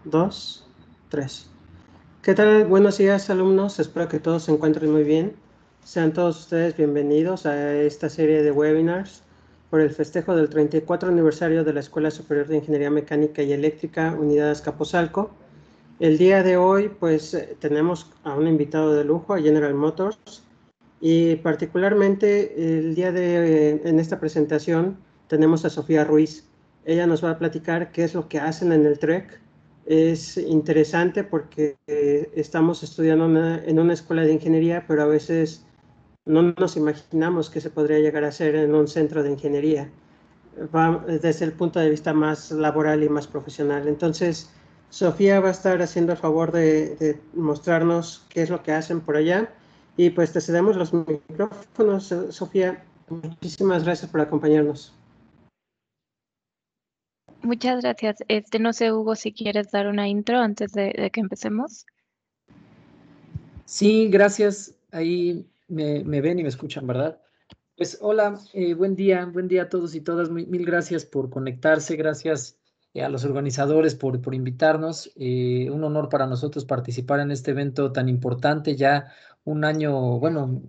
2, 3. ¿Qué tal? Buenos días, alumnos. Espero que todos se encuentren muy bien. Sean todos ustedes bienvenidos a esta serie de webinars por el festejo del 34 aniversario de la Escuela Superior de Ingeniería Mecánica y Eléctrica, Unidad Azcapotzalco. El día de hoy, pues, tenemos a un invitado de lujo, a General Motors, y particularmente en esta presentación tenemos a Sofía Ruiz. Ella nos va a platicar qué es lo que hacen en el TREC. Es interesante porque estamos estudiando en una escuela de ingeniería, pero a veces no nos imaginamos que se podría llegar a hacer en un centro de ingeniería. Va desde el punto de vista más laboral y más profesional. Entonces, Sofía va a estar haciendo el favor de mostrarnos qué es lo que hacen por allá. Y pues te cedemos los micrófonos, Sofía. Muchísimas gracias por acompañarnos. Muchas gracias. No sé, Hugo, si quieres dar una intro antes de que empecemos. Sí, gracias. Ahí me ven y me escuchan, ¿verdad? Pues hola, buen día a todos y todas. Mil gracias por conectarse, gracias a los organizadores por invitarnos. Un honor para nosotros participar en este evento tan importante, ya un año, bueno,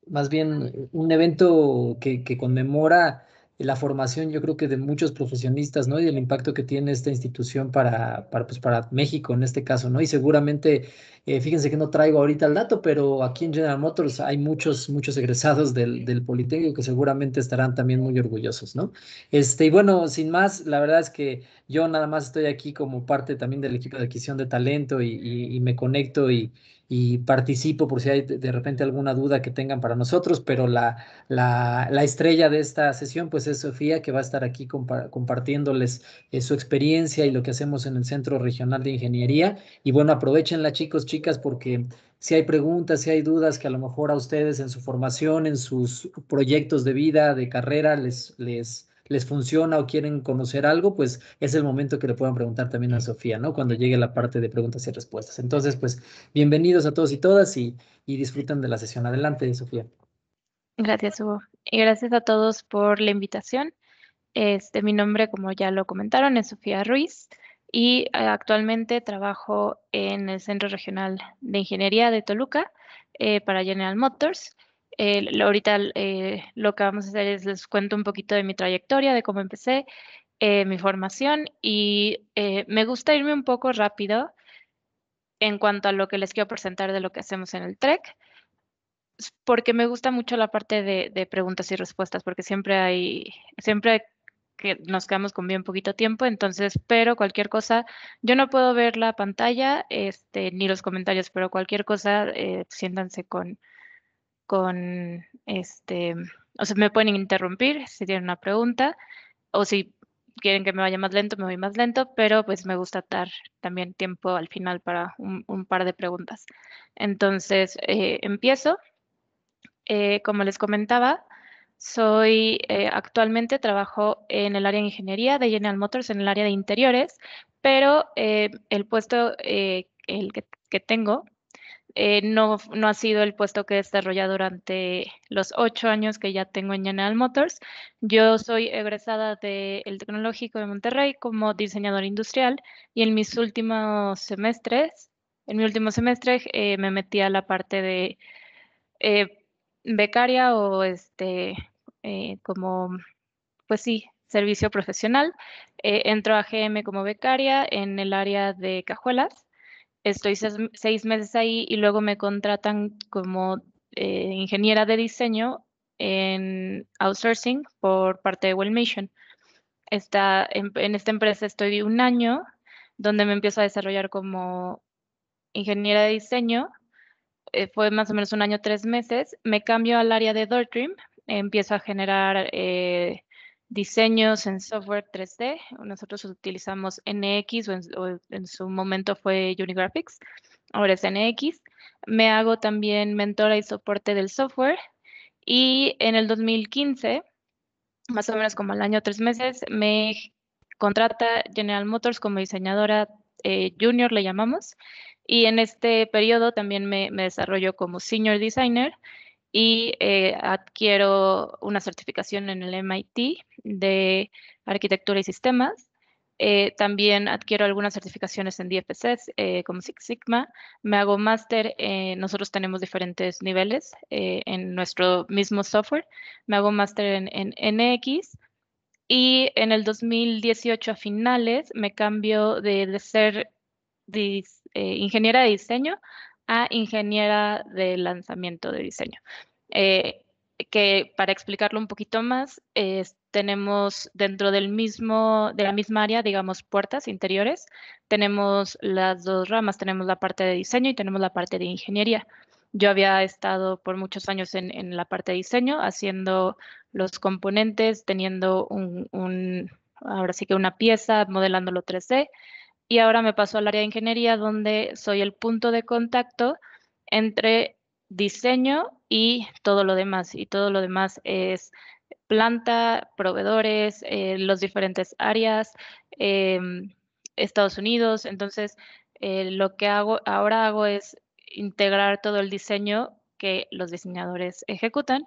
más bien un evento que conmemora la formación, yo creo que de muchos profesionistas, ¿no? Y el impacto que tiene esta institución pues, para México en este caso, ¿no? Y seguramente fíjense que no traigo ahorita el dato, pero aquí en General Motors hay muchos egresados del Politécnico que seguramente estarán también muy orgullosos, ¿no? Y bueno, sin más, la verdad es que yo nada más estoy aquí como parte también del equipo de adquisición de talento y me conecto y participo por si hay de repente alguna duda que tengan para nosotros, pero la estrella de esta sesión pues es Sofía, que va a estar aquí compartiéndoles su experiencia y lo que hacemos en el Centro Regional de Ingeniería. Y bueno, aprovechenla, chicos, chicas, porque si hay preguntas, si hay dudas que a lo mejor a ustedes en su formación, en sus proyectos de vida, de carrera, les funciona o quieren conocer algo, pues es el momento que le puedan preguntar también a Sofía, ¿no? Cuando llegue la parte de preguntas y respuestas. Entonces, pues bienvenidos a todos y todas y disfruten de la sesión. Adelante, Sofía. Gracias, Hugo. Y gracias a todos por la invitación. Mi nombre, como ya lo comentaron, es Sofía Ruiz y actualmente trabajo en el Centro Regional de Ingeniería de Toluca para General Motors. Ahorita lo que vamos a hacer es les cuento un poquito de mi trayectoria, de cómo empecé, mi formación y me gusta irme un poco rápido en cuanto a lo que les quiero presentar de lo que hacemos en el TREC, porque me gusta mucho la parte de preguntas y respuestas, porque siempre que nos quedamos con bien poquito tiempo, entonces, pero cualquier cosa, yo no puedo ver la pantalla, ni los comentarios, pero cualquier cosa, siéntanse con, o sea, me pueden interrumpir si tienen una pregunta, o si quieren que me vaya más lento, me voy más lento, pero pues me gusta dar también tiempo al final para un par de preguntas. Entonces, empiezo. Como les comentaba, actualmente trabajo en el área de ingeniería de General Motors, en el área de interiores, pero el puesto que tengo no ha sido el puesto que he desarrollado durante los 8 años que ya tengo en General Motors. Yo soy egresada del Tecnológico de Monterrey como diseñadora industrial y en mi último semestre me metí a la parte de eh, becaria o como, pues sí, servicio profesional. Entro a GM como becaria en el área de cajuelas. Estoy 6 meses ahí y luego me contratan como ingeniera de diseño en outsourcing por parte de Wellmission. En esta empresa estoy un año donde me empiezo a desarrollar como ingeniera de diseño. Fue más o menos un año, 3 meses. Me cambio al área de DoorDream, empiezo a generar diseños en software 3D. Nosotros utilizamos NX o en su momento fue Unigraphics, ahora es NX. Me hago también mentora y soporte del software y en el 2015, más o menos como al año, 3 meses, me contrata General Motors como diseñadora junior, le llamamos. Y en este periodo también me desarrollo como senior designer y adquiero una certificación en el MIT de arquitectura y sistemas. También adquiero algunas certificaciones en DFCs, como Six Sigma. Me hago máster. Nosotros tenemos diferentes niveles en nuestro mismo software. Me hago máster en NX. Y en el 2018 a finales me cambio de ser ingeniera de diseño a ingeniera de lanzamiento de diseño. Que para explicarlo un poquito más, tenemos dentro de la misma área, digamos, puertas interiores, tenemos las dos ramas, tenemos la parte de diseño y tenemos la parte de ingeniería. Yo había estado por muchos años en la parte de diseño, haciendo los componentes, teniendo ahora sí que una pieza, modelándolo 3D, y ahora me paso al área de ingeniería, donde soy el punto de contacto entre diseño y todo lo demás. Y todo lo demás es planta, proveedores, los diferentes áreas, Estados Unidos. Entonces, lo que ahora hago es integrar todo el diseño que los diseñadores ejecutan,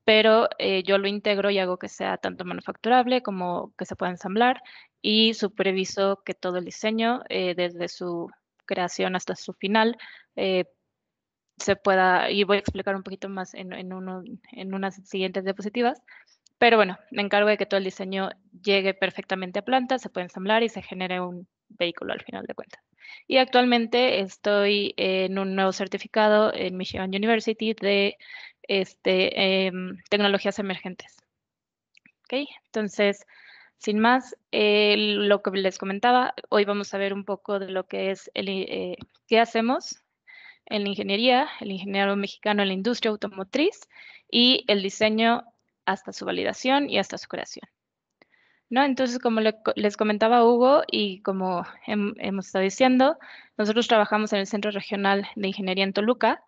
pero yo lo integro y hago que sea tanto manufacturable como que se pueda ensamblar, y superviso que todo el diseño, desde su creación hasta su final, eh, se pueda, y voy a explicar un poquito más en unas siguientes diapositivas, pero bueno, me encargo de que todo el diseño llegue perfectamente a planta, se pueda ensamblar y se genere un vehículo al final de cuentas. Y actualmente estoy en un nuevo certificado en Michigan University de tecnologías emergentes. ¿Ok? Entonces, sin más, lo que les comentaba, hoy vamos a ver un poco de lo que es qué hacemos en la ingeniería, el ingeniero mexicano en la industria automotriz y el diseño hasta su validación y hasta su creación, ¿no? Entonces, como les comentaba Hugo y como hemos estado diciendo, nosotros trabajamos en el Centro Regional de Ingeniería en Toluca.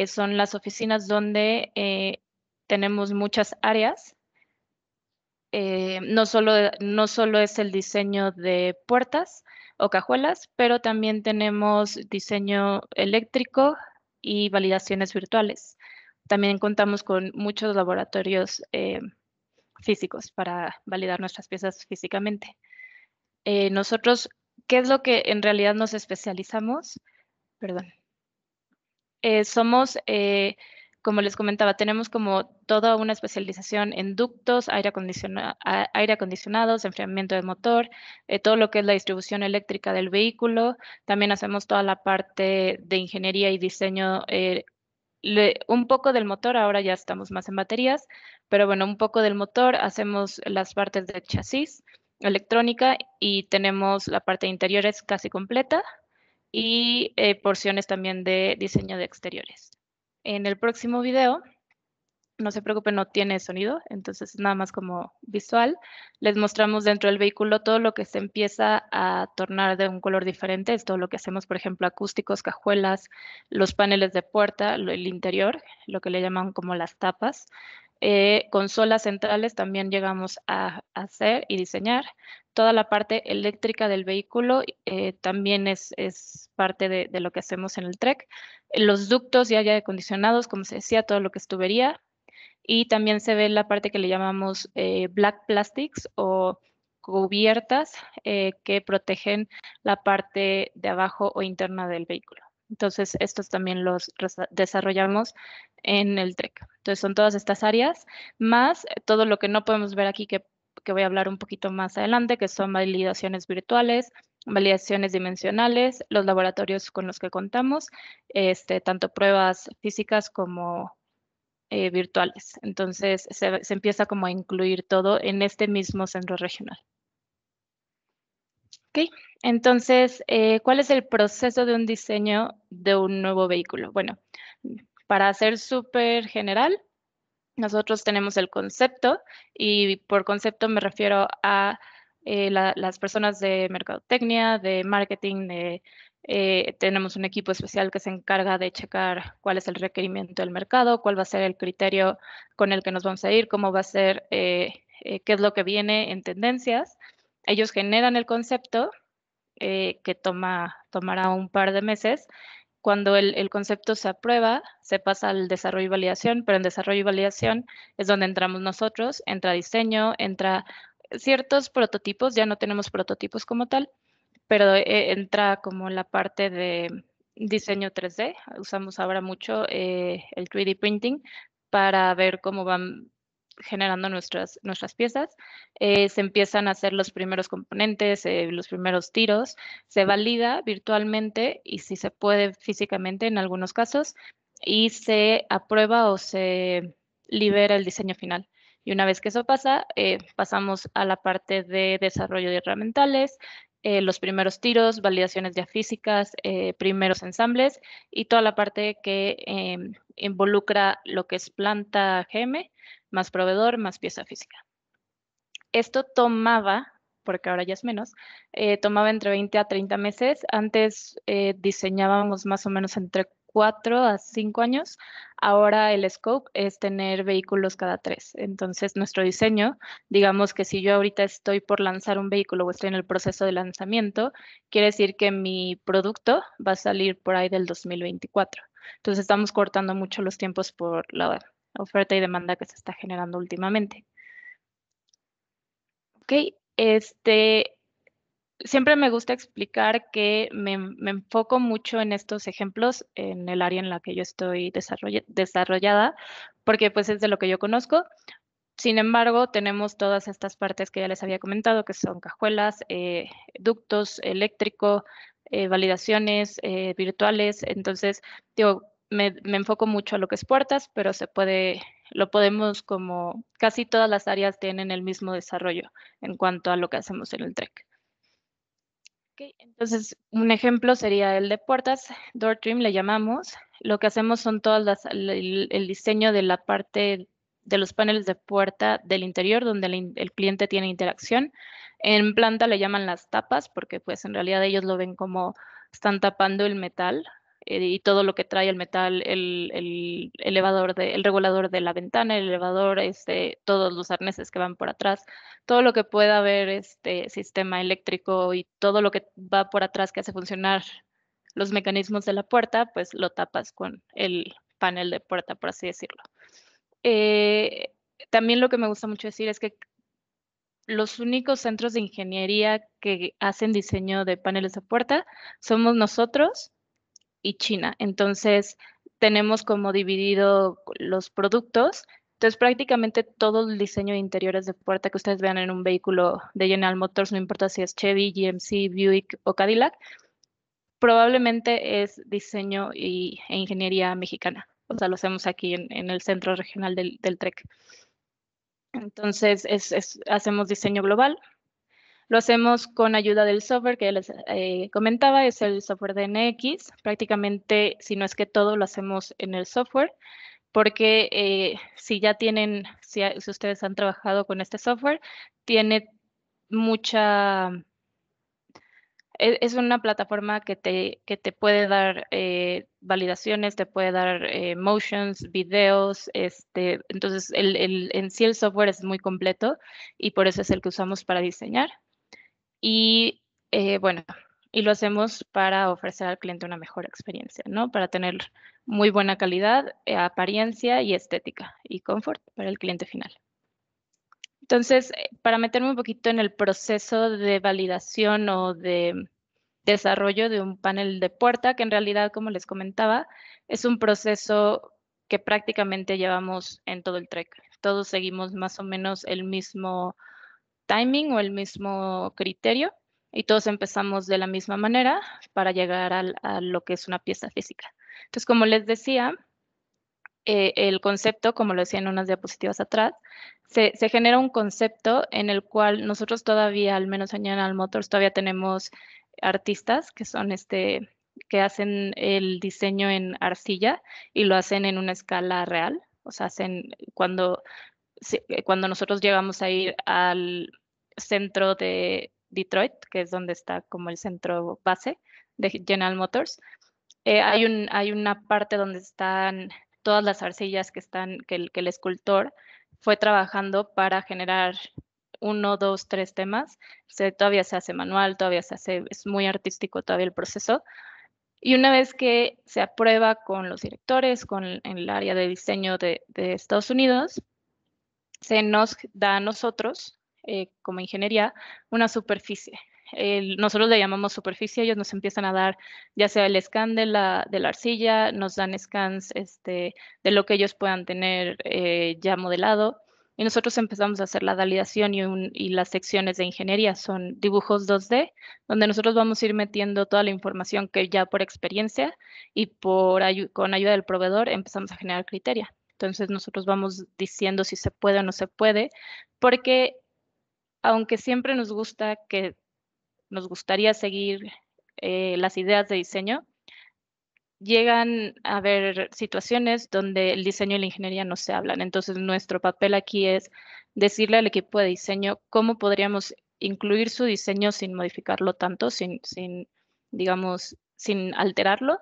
Son las oficinas donde tenemos muchas áreas. No solo es el diseño de puertas o cajuelas, pero también tenemos diseño eléctrico y validaciones virtuales. También contamos con muchos laboratorios físicos para validar nuestras piezas físicamente. Nosotros, ¿qué es lo que en realidad nos especializamos? Perdón. Como les comentaba, tenemos como toda una especialización en ductos, aire acondicionados, enfriamiento del motor, todo lo que es la distribución eléctrica del vehículo. También hacemos toda la parte de ingeniería y diseño, un poco del motor. Ahora ya estamos más en baterías, pero bueno, un poco del motor. Hacemos las partes de chasis, electrónica, y tenemos la parte de interiores casi completa, y porciones también de diseño de exteriores. En el próximo video, no se preocupen, no tiene sonido, entonces nada más como visual. Les mostramos dentro del vehículo todo lo que se empieza a tornar de un color diferente. Es todo lo que hacemos, por ejemplo, acústicos, cajuelas, los paneles de puerta, el interior, lo que le llaman como las tapas. Consolas centrales también llegamos a hacer y diseñar. Toda la parte eléctrica del vehículo también es parte de lo que hacemos en el TREC. Los ductos y aire acondicionados, como se decía, todo lo que es tubería. Y también se ve la parte que le llamamos black plastics, o cubiertas que protegen la parte de abajo o interna del vehículo. Entonces, estos también los desarrollamos en el TREC. Entonces, son todas estas áreas, más todo lo que no podemos ver aquí, que voy a hablar un poquito más adelante, que son validaciones virtuales, validaciones dimensionales, los laboratorios con los que contamos, tanto pruebas físicas como virtuales. Entonces, se empieza como a incluir todo en este mismo centro regional. ¿Ok? Entonces, ¿cuál es el proceso de un diseño de un nuevo vehículo? Bueno, para ser súper general, nosotros tenemos el concepto, y por concepto me refiero a las personas de mercadotecnia, de marketing, tenemos un equipo especial que se encarga de checar cuál es el requerimiento del mercado, cuál va a ser el criterio con el que nos vamos a ir, cómo va a ser, qué es lo que viene en tendencias. Ellos generan el concepto, que tomará un par de meses. Cuando el concepto se aprueba, se pasa al desarrollo y validación, pero en desarrollo y validación es donde entramos nosotros. Entra diseño, entra ciertos prototipos, ya no tenemos prototipos como tal, pero entra como la parte de diseño 3D. Usamos ahora mucho el 3D printing para ver cómo van generando nuestras piezas. Se empiezan a hacer los primeros componentes, los primeros tiros, se valida virtualmente y si se puede físicamente en algunos casos, y se aprueba o se libera el diseño final. Y una vez que eso pasa, pasamos a la parte de desarrollo de herramientales, los primeros tiros, validaciones ya físicas, primeros ensambles y toda la parte que involucra lo que es planta GM, más proveedor, más pieza física. Esto tomaba, porque ahora ya es menos, tomaba entre 20 a 30 meses. Antes diseñábamos más o menos entre 4 a 5 años. Ahora el scope es tener vehículos cada 3. Entonces, nuestro diseño, digamos que si yo ahorita estoy por lanzar un vehículo o estoy en el proceso de lanzamiento, quiere decir que mi producto va a salir por ahí del 2024. Entonces, estamos cortando mucho los tiempos por la oferta y demanda que se está generando últimamente. Ok, siempre me gusta explicar que me enfoco mucho en estos ejemplos en el área en la que yo estoy desarrollada, porque pues es de lo que yo conozco. Sin embargo, tenemos todas estas partes que ya les había comentado, que son cajuelas, ductos, eléctrico, validaciones virtuales. Entonces, digo, me enfoco mucho a lo que es puertas, pero lo podemos como casi todas las áreas tienen el mismo desarrollo en cuanto a lo que hacemos en el TREC. Okay, entonces, un ejemplo sería el de puertas, door trim le llamamos. Lo que hacemos son el diseño de la parte de los paneles de puerta del interior, donde el cliente tiene interacción. En planta le llaman las tapas, porque pues en realidad ellos lo ven como están tapando el metal y todo lo que trae el metal, el el regulador de la ventana, el elevador, todos los arneses que van por atrás, todo lo que pueda haber este sistema eléctrico y todo lo que va por atrás que hace funcionar los mecanismos de la puerta, pues lo tapas con el panel de puerta, por así decirlo. Eh, También lo que me gusta mucho decir es que los únicos centros de ingeniería que hacen diseño de paneles de puerta somos nosotros y China. Entonces, tenemos como dividido los productos. Entonces, prácticamente todo el diseño de interiores de puerta que ustedes vean en un vehículo de General Motors, no importa si es Chevy, GMC, Buick o Cadillac, probablemente es diseño e ingeniería mexicana. O sea, lo hacemos aquí en el centro regional del TREC. Entonces, hacemos diseño global. Lo hacemos con ayuda del software que ya les comentaba, es el software de NX. Prácticamente, si no es que todo, lo hacemos en el software, porque si ya tienen, si ustedes han trabajado con este software, tiene mucha, es una plataforma que te puede dar validaciones, te puede dar motions, videos, entonces en sí el software es muy completo y por eso es el que usamos para diseñar. Y bueno, y lo hacemos para ofrecer al cliente una mejor experiencia, ¿no? Para tener muy buena calidad, apariencia y estética y confort para el cliente final. Entonces, para meterme un poquito en el proceso de validación o de desarrollo de un panel de puerta, que en realidad, como les comentaba, es un proceso que prácticamente llevamos en todo el TREC. Todos seguimos más o menos el mismo timing o el mismo criterio y todos empezamos de la misma manera para llegar a lo que es una pieza física. Entonces, como les decía, el concepto, como lo decía en unas diapositivas atrás, se genera un concepto en el cual nosotros todavía, al menos en General Motors, todavía tenemos artistas que son que hacen el diseño en arcilla y lo hacen en una escala real. O sea, cuando nosotros llegamos a ir al centro de Detroit, que es donde está como el centro base de General Motors, hay una parte donde están todas las arcillas que el escultor fue trabajando para generar 1, 2, 3 temas. Todavía se hace manual, es muy artístico todavía el proceso. Y una vez que se aprueba con los directores, en el área de diseño de Estados Unidos, se nos da a nosotros como ingeniería, una superficie. Nosotros le llamamos superficie, ellos nos empiezan a dar ya sea el scan de la arcilla, nos dan scans de lo que ellos puedan tener ya modelado, y nosotros empezamos a hacer la validación y las secciones de ingeniería son dibujos 2D, donde nosotros vamos a ir metiendo toda la información que ya por experiencia y con ayuda del proveedor empezamos a generar criteria. Entonces nosotros vamos diciendo si se puede o no se puede, porque aunque siempre nos gustaría seguir las ideas de diseño, llegan a haber situaciones donde el diseño y la ingeniería no se hablan. Entonces, nuestro papel aquí es decirle al equipo de diseño cómo podríamos incluir su diseño sin modificarlo tanto, digamos, sin alterarlo,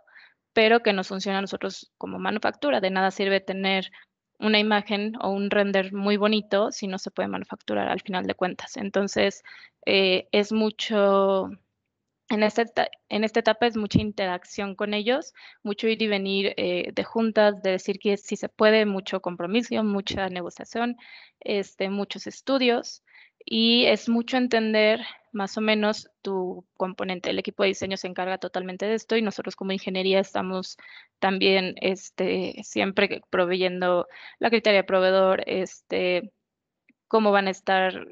pero que nos funcione a nosotros como manufactura. De nada sirve tener una imagen o un render muy bonito si no se puede manufacturar al final de cuentas. Entonces, es mucho en esta etapa es mucha interacción con ellos, mucho ir y venir de juntas, de decir que sí se puede, mucho compromiso, mucha negociación, muchos estudios, y es mucho entender más o menos tu componente. El equipo de diseño se encarga totalmente de esto y nosotros como ingeniería estamos también siempre proveyendo la criteria de proveedor, cómo van a estar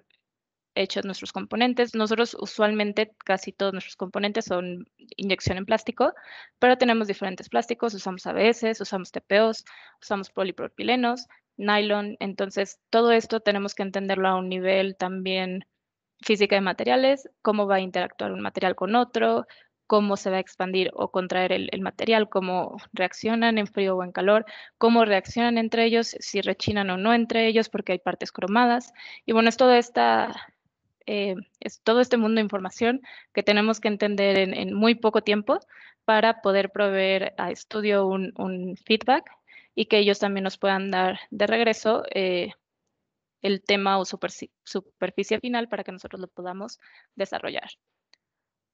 hechos nuestros componentes. Nosotros usualmente casi todos nuestros componentes son inyección en plástico, pero tenemos diferentes plásticos, usamos ABS, usamos TPOs, usamos polipropilenos, nylon. Entonces, todo esto tenemos que entenderlo a un nivel también física de materiales, cómo va a interactuar un material con otro, cómo se va a expandir o contraer el material, cómo reaccionan en frío o en calor, cómo reaccionan entre ellos, si rechinan o no entre ellos, porque hay partes cromadas. Y bueno, es todo este mundo de información que tenemos que entender en muy poco tiempo para poder proveer a estudio un feedback y que ellos también nos puedan dar de regreso el tema o superficie final para que nosotros lo podamos desarrollar.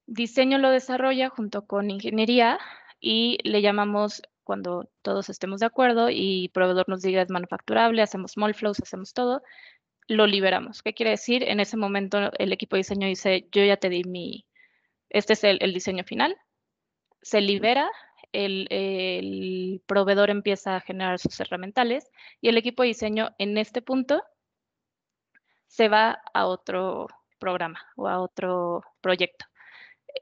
Diseño lo desarrolla junto con ingeniería y le llamamos cuando todos estemos de acuerdo y proveedor nos diga es manufacturable, hacemos small flows, hacemos todo, lo liberamos. ¿Qué quiere decir? En ese momento el equipo de diseño dice, yo ya te di este es el diseño final, se libera, el proveedor empieza a generar sus herramientales y el equipo de diseño en este punto se va a otro programa o a otro proyecto.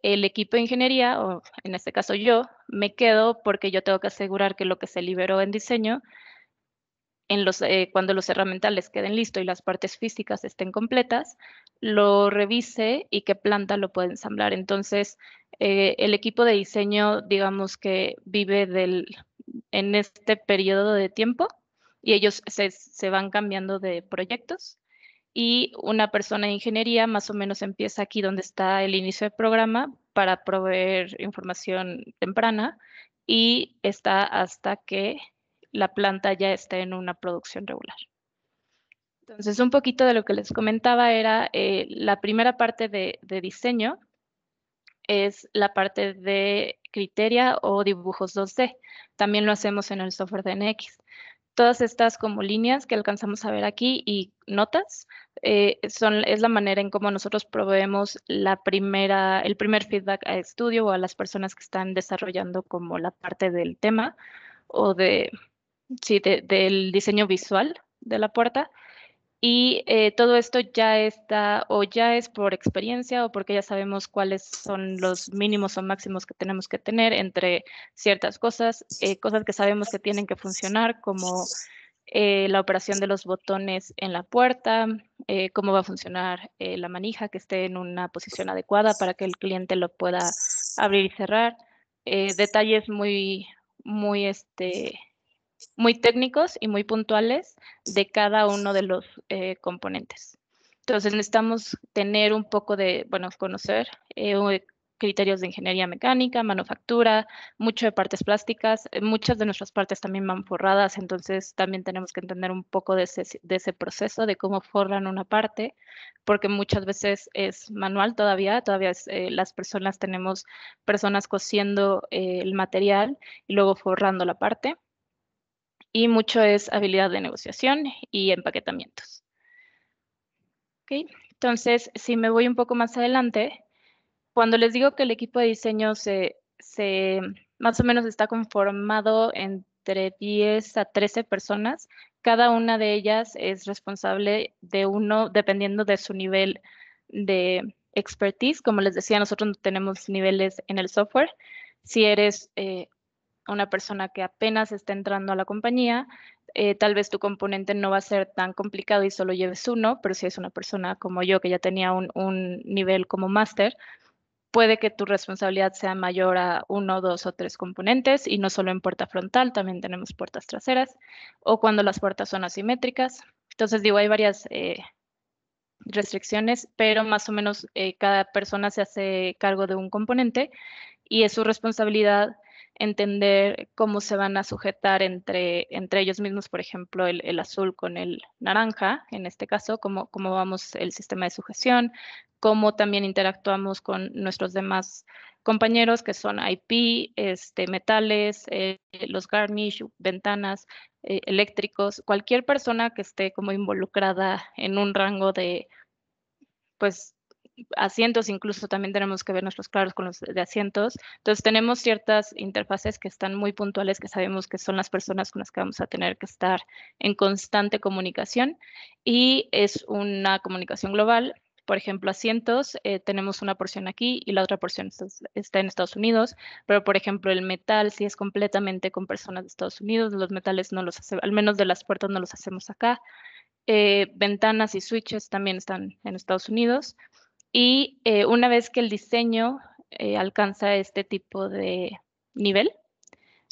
El equipo de ingeniería, o en este caso yo, me quedo porque yo tengo que asegurar que lo que se liberó en diseño cuando los herramientales queden listos y las partes físicas estén completas, lo revise y qué planta lo puede ensamblar. Entonces, el equipo de diseño, digamos que vive en este periodo de tiempo y ellos se van cambiando de proyectos. Y una persona de ingeniería más o menos empieza aquí donde está el inicio del programa para proveer información temprana y está hasta que la planta ya esté en una producción regular. Entonces, un poquito de lo que les comentaba era la primera parte de diseño es la parte de criteria o dibujos 2D. También lo hacemos en el software de NX. Todas estas como líneas que alcanzamos a ver aquí y notas es la manera en cómo nosotros proveemos el primer feedback a estudio o a las personas que están desarrollando como la parte del tema o del diseño visual de la puerta. Y todo esto ya está o ya es por experiencia o porque ya sabemos cuáles son los mínimos o máximos que tenemos que tener entre ciertas cosas, cosas que sabemos que tienen que funcionar como la operación de los botones en la puerta, cómo va a funcionar la manija, que esté en una posición adecuada para que el cliente lo pueda abrir y cerrar. Detalles muy técnicos y muy puntuales de cada uno de los componentes. Entonces necesitamos tener un poco conocer criterios de ingeniería mecánica, manufactura, mucho de partes plásticas. Muchas de nuestras partes también van forradas, entonces también tenemos que entender un poco de ese proceso, de cómo forran una parte, porque muchas veces es manual todavía las personas tenemos personas cosiendo el material y luego forrando la parte. Y mucho es habilidad de negociación y empaquetamientos. ¿Ok? Entonces, si me voy un poco más adelante, cuando les digo que el equipo de diseño más o menos está conformado entre 10 a 13 personas, cada una de ellas es responsable de uno, dependiendo de su nivel de expertise. Como les decía, nosotros no tenemos niveles en el software. Si eres una persona que apenas está entrando a la compañía, tal vez tu componente no va a ser tan complicado y solo lleves uno, pero si es una persona como yo que ya tenía un nivel como máster, puede que tu responsabilidad sea mayor a uno, dos o tres componentes y no solo en puerta frontal, también tenemos puertas traseras o cuando las puertas son asimétricas. Entonces, digo, hay varias restricciones, pero más o menos cada persona se hace cargo de un componente y es su responsabilidad entender cómo se van a sujetar entre ellos mismos, por ejemplo, el azul con el naranja, en este caso, cómo vamos el sistema de sujeción, cómo también interactuamos con nuestros demás compañeros que son IP, metales, los garnish, ventanas, eléctricos, cualquier persona que esté como involucrada en un rango de, pues, asientos, incluso también tenemos que ver nuestros claros con los de asientos. Entonces tenemos ciertas interfaces que están muy puntuales, que sabemos que son las personas con las que vamos a tener que estar en constante comunicación y es una comunicación global. Por ejemplo, asientos, tenemos una porción aquí y la otra porción está en Estados Unidos, pero por ejemplo el metal sí es completamente con personas de Estados Unidos, los metales no los hacemos, al menos de las puertas no los hacemos acá. Ventanas y switches también están en Estados Unidos. Y una vez que el diseño alcanza este tipo de nivel,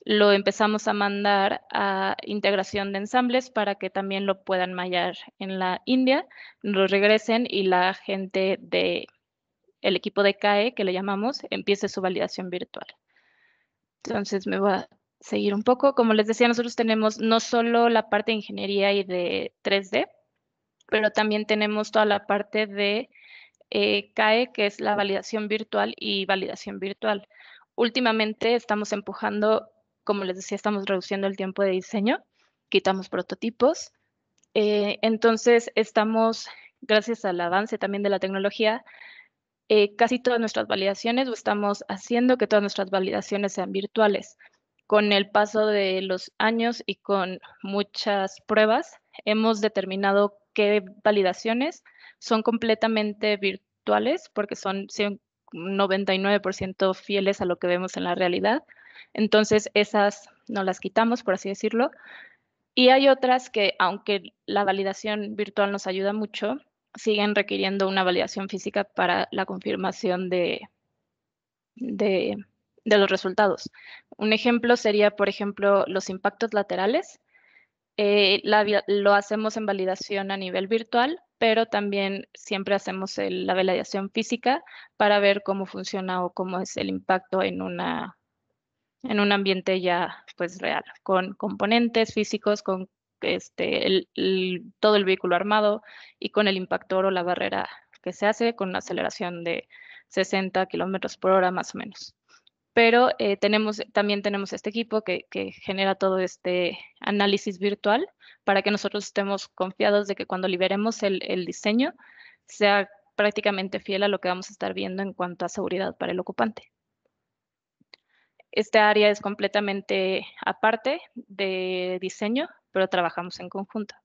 lo empezamos a mandar a integración de ensambles para que también lo puedan mallar en la India, lo regresen y la gente del equipo de CAE, que le llamamos, empiece su validación virtual. Entonces me voy a seguir un poco. Como les decía, nosotros tenemos no solo la parte de ingeniería y de 3D, pero también tenemos toda la parte de CAE, que es la validación virtual y validación virtual. Últimamente estamos empujando, como les decía, estamos reduciendo el tiempo de diseño, quitamos prototipos. Entonces estamos, gracias al avance también de la tecnología, casi todas nuestras validaciones, o estamos haciendo que todas nuestras validaciones sean virtuales. Con el paso de los años y con muchas pruebas, hemos determinado qué validaciones son completamente virtuales porque son 99% fieles a lo que vemos en la realidad. Entonces, esas no las quitamos, por así decirlo. Y hay otras que, aunque la validación virtual nos ayuda mucho, siguen requiriendo una validación física para la confirmación de, de los resultados. Un ejemplo sería, por ejemplo, los impactos laterales. Lo hacemos en validación a nivel virtual, pero también siempre hacemos la validación física para ver cómo funciona o cómo es el impacto en un ambiente ya pues real, con componentes físicos, con todo el vehículo armado y con el impactor o la barrera que se hace con una aceleración de 60 kilómetros por hora más o menos. Pero también tenemos este equipo que genera todo este análisis virtual para que nosotros estemos confiados de que cuando liberemos el diseño sea prácticamente fiel a lo que vamos a estar viendo en cuanto a seguridad para el ocupante. Esta área es completamente aparte de diseño, pero trabajamos en conjunto.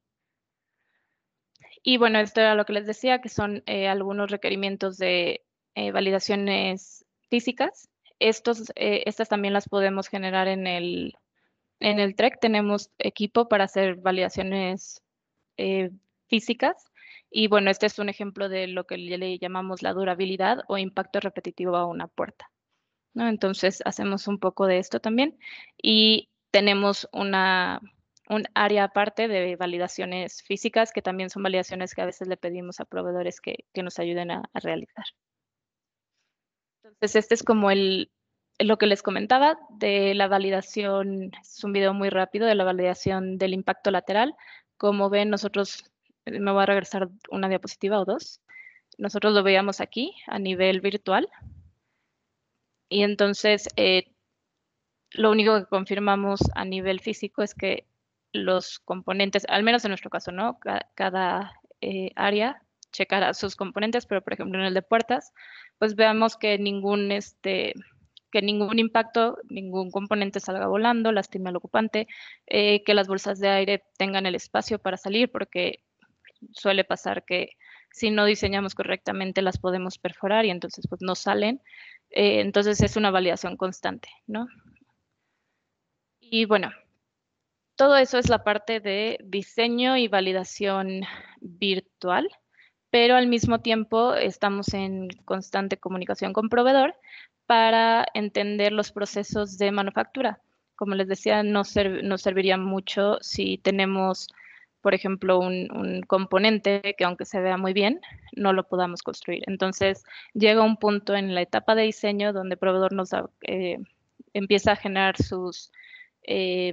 Y bueno, esto era lo que les decía, que son algunos requerimientos de validaciones físicas. Estas también las podemos generar en el TREC. Tenemos equipo para hacer validaciones físicas. Y bueno, este es un ejemplo de lo que le llamamos la durabilidad o impacto repetitivo a una puerta, ¿no? Entonces hacemos un poco de esto también y tenemos un área aparte de validaciones físicas, que también son validaciones que a veces le pedimos a proveedores que nos ayuden a realizar. Entonces este es como lo que les comentaba de la validación. Es un video muy rápido de la validación del impacto lateral. Como ven, nosotros, me voy a regresar una diapositiva o dos. Nosotros lo veíamos aquí a nivel virtual. Y entonces lo único que confirmamos a nivel físico es que los componentes, al menos en nuestro caso, ¿no? Cada área checar a sus componentes, pero por ejemplo en el de puertas, pues veamos que ningún impacto, ningún componente salga volando, lastime al ocupante, que las bolsas de aire tengan el espacio para salir, porque suele pasar que si no diseñamos correctamente las podemos perforar y entonces pues no salen. Entonces es una validación constante, ¿no? Y bueno, todo eso es la parte de diseño y validación virtual, pero al mismo tiempo estamos en constante comunicación con proveedor para entender los procesos de manufactura. Como les decía, nos serviría mucho si tenemos, por ejemplo, un componente que aunque se vea muy bien, no lo podamos construir. Entonces llega un punto en la etapa de diseño donde el proveedor empieza a generar eh,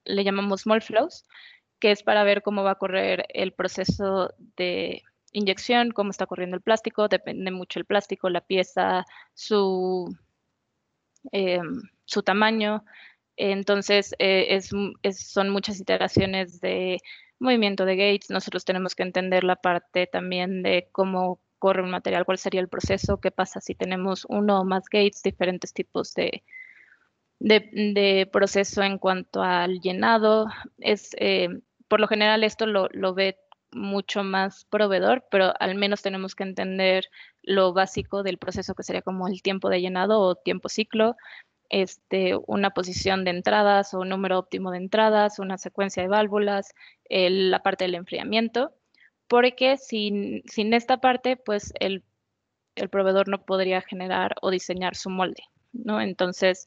le llamamos small flows, que es para ver cómo va a correr el proceso de inyección, cómo está corriendo el plástico, depende mucho el plástico, la pieza, eh, su tamaño. Entonces, son muchas iteraciones de movimiento de gates. Nosotros tenemos que entender la parte también de cómo corre un material, cuál sería el proceso, qué pasa si tenemos uno o más gates, diferentes tipos de proceso en cuanto al llenado. Por lo general esto lo ve mucho más proveedor, pero al menos tenemos que entender lo básico del proceso que sería como el tiempo de llenado o tiempo ciclo, una posición de entradas o un número óptimo de entradas, una secuencia de válvulas, la parte del enfriamiento, porque sin esta parte, pues el proveedor no podría generar o diseñar su molde, ¿no? Entonces,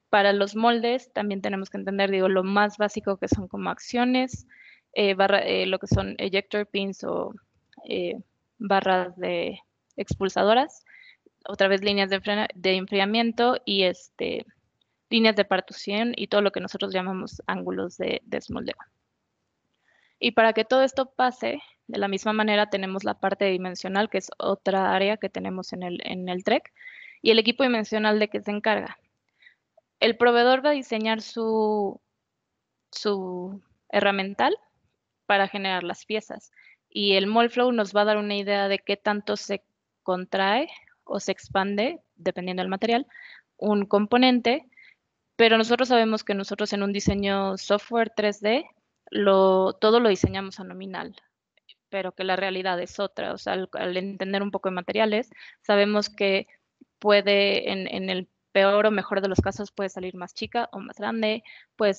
para los moldes también tenemos que entender, digo, lo más básico que son como acciones, lo que son ejector pins o eh, barras de expulsadoras, otra vez líneas de enfriamiento y líneas de partición y todo lo que nosotros llamamos ángulos de desmoldeo. Y para que todo esto pase, de la misma manera tenemos la parte dimensional, que es otra área que tenemos en el TREC, y el equipo dimensional de que se encarga. El proveedor va a diseñar su herramental para generar las piezas. Y el mole flow nos va a dar una idea de qué tanto se contrae o se expande, dependiendo del material, un componente, pero nosotros sabemos que nosotros en un diseño software 3D todo lo diseñamos a nominal, pero que la realidad es otra. O sea, al entender un poco de materiales, sabemos que puede, en el peor o mejor de los casos, puede salir más chica o más grande, puede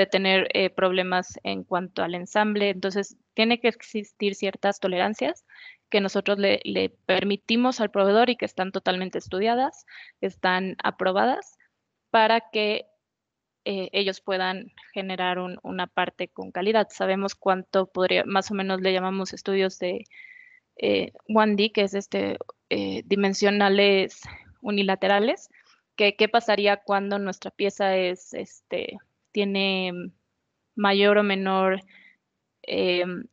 tener problemas en cuanto al ensamble. Entonces, tiene que existir ciertas tolerancias que nosotros le permitimos al proveedor y que están totalmente estudiadas, están aprobadas para que ellos puedan generar una parte con calidad. Sabemos cuánto podría, más o menos le llamamos estudios de 1D, que es dimensionales unilaterales, que qué pasaría cuando nuestra pieza tiene mayor o menor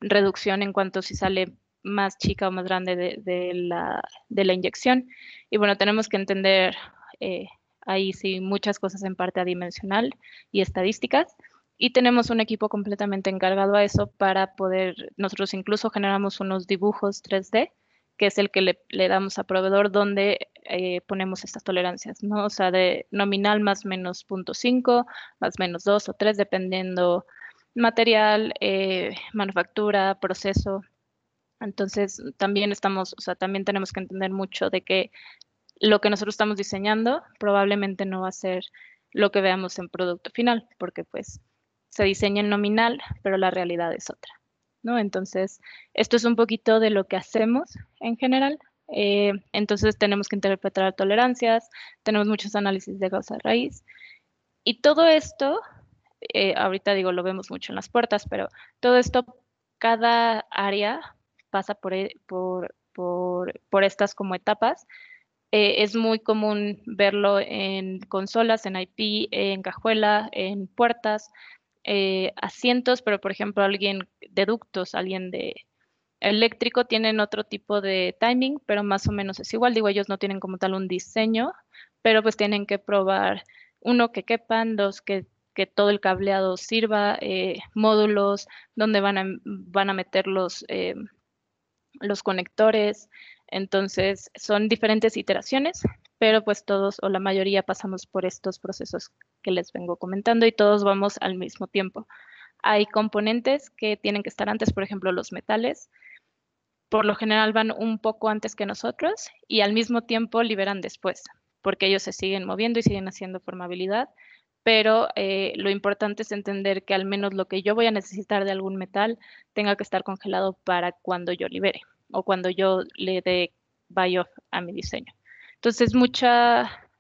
reducción en cuanto si sale más chica o más grande de la inyección. Y bueno, tenemos que entender ahí sí muchas cosas en parte adimensional y estadísticas. Y tenemos un equipo completamente encargado a eso para poder, nosotros incluso generamos unos dibujos 3D, que es el que le damos a proveedor donde ponemos estas tolerancias, ¿no? O sea, de nominal más menos 0.5, más menos 2 o 3, dependiendo material, manufactura, proceso. Entonces, también también tenemos que entender mucho de que lo que nosotros estamos diseñando probablemente no va a ser lo que veamos en producto final, porque pues se diseña en nominal, pero la realidad es otra, ¿no? Entonces, esto es un poquito de lo que hacemos en general. Entonces, tenemos que interpretar tolerancias, tenemos muchos análisis de causa raíz, y todo esto ahorita digo, lo vemos mucho en las puertas, pero todo esto, cada área pasa por estas como etapas. Es muy común verlo en consolas, en IP, en cajuela, en puertas, asientos, pero por ejemplo alguien de ductos, alguien de eléctrico tienen otro tipo de timing, pero más o menos es igual. Digo, ellos no tienen como tal un diseño, pero pues tienen que probar, uno, que quepan, dos, que todo el cableado sirva, módulos, donde van a meter los conectores. Entonces, son diferentes iteraciones, pero pues todos o la mayoría pasamos por estos procesos que les vengo comentando y todos vamos al mismo tiempo. Hay componentes que tienen que estar antes, por ejemplo, los metales. Por lo general van un poco antes que nosotros y al mismo tiempo liberan después, porque ellos se siguen moviendo y siguen haciendo formabilidad. Pero lo importante es entender que al menos lo que yo voy a necesitar de algún metal tenga que estar congelado para cuando yo libere o cuando yo le dé buy-off a mi diseño. Entonces,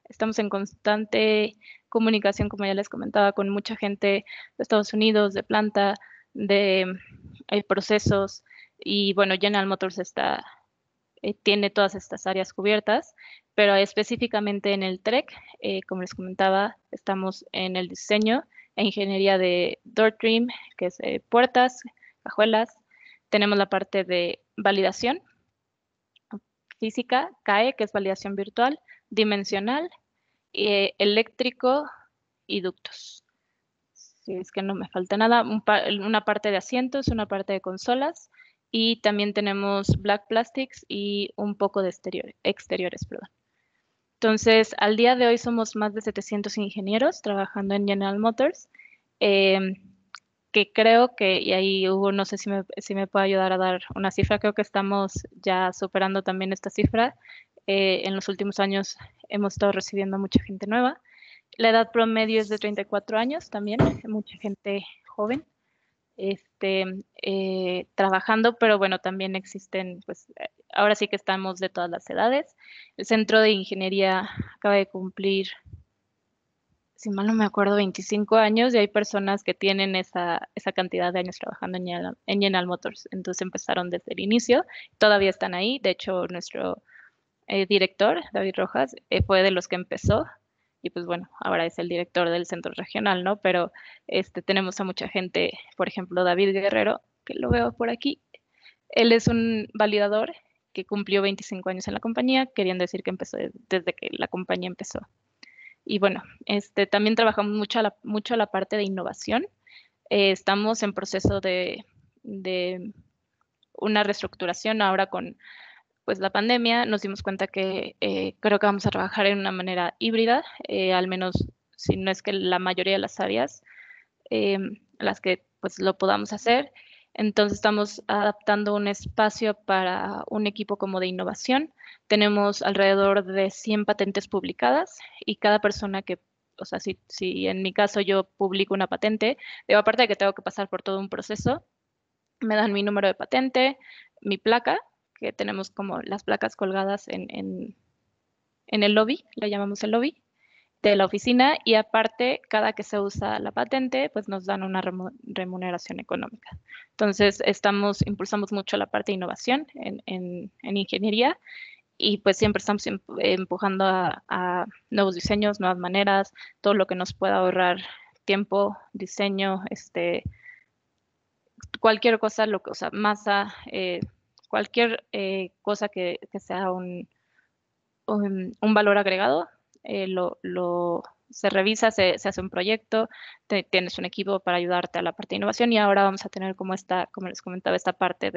estamos en constante comunicación, como ya les comentaba, con mucha gente de Estados Unidos, de planta, de procesos. Y bueno, General Motors tiene todas estas áreas cubiertas, pero específicamente en el TREC, como les comentaba, estamos en el diseño e ingeniería de door trim, que es puertas, cajuelas. Tenemos la parte de validación física, CAE, que es validación virtual, dimensional, eléctrico y ductos. Si es que no me falta nada, una parte de asientos, una parte de consolas y también tenemos black plastics y un poco de exteriores, perdón. Entonces, al día de hoy somos más de 700 ingenieros trabajando en General Motors, em, que creo que, y ahí Hugo, no sé si me puede ayudar a dar una cifra, creo que estamos ya superando también esta cifra. En los últimos años hemos estado recibiendo mucha gente nueva. La edad promedio es de 34 años también, mucha gente joven trabajando, pero bueno, también existen, pues ahora sí que estamos de todas las edades. El Centro de Ingeniería acaba de cumplir, si mal no me acuerdo, 25 años y hay personas que tienen esa cantidad de años trabajando en General Motors. Entonces empezaron desde el inicio, todavía están ahí. De hecho, nuestro director, David Rojas, fue de los que empezó y pues bueno, ahora es el director del centro regional, ¿no? Pero tenemos a mucha gente, por ejemplo, David Guerrero, que lo veo por aquí. Él es un validador que cumplió 25 años en la compañía, queriendo decir que empezó desde que la compañía empezó. Y bueno, también trabajamos mucho la parte de innovación. Estamos en proceso de una reestructuración ahora con pues la pandemia. Nos dimos cuenta que creo que vamos a trabajar en una manera híbrida, al menos si no es que la mayoría de las áreas, las que pues lo podamos hacer. Entonces estamos adaptando un espacio para un equipo como de innovación. Tenemos alrededor de 100 patentes publicadas y cada persona que, o sea, si en mi caso yo publico una patente, digo, aparte de que tengo que pasar por todo un proceso, me dan mi número de patente, mi placa, que tenemos como las placas colgadas en el lobby, le llamamos el lobby de la oficina, y aparte, cada que se usa la patente, pues nos dan una remuneración económica. Entonces, impulsamos mucho la parte de innovación en ingeniería y pues siempre estamos empujando a nuevos diseños, nuevas maneras, todo lo que nos pueda ahorrar tiempo, diseño, cualquier cosa, o sea, masa, cualquier cosa que sea un valor agregado, se revisa, se hace un proyecto, tienes un equipo para ayudarte a la parte de innovación y ahora vamos a tener como les comentaba, esta parte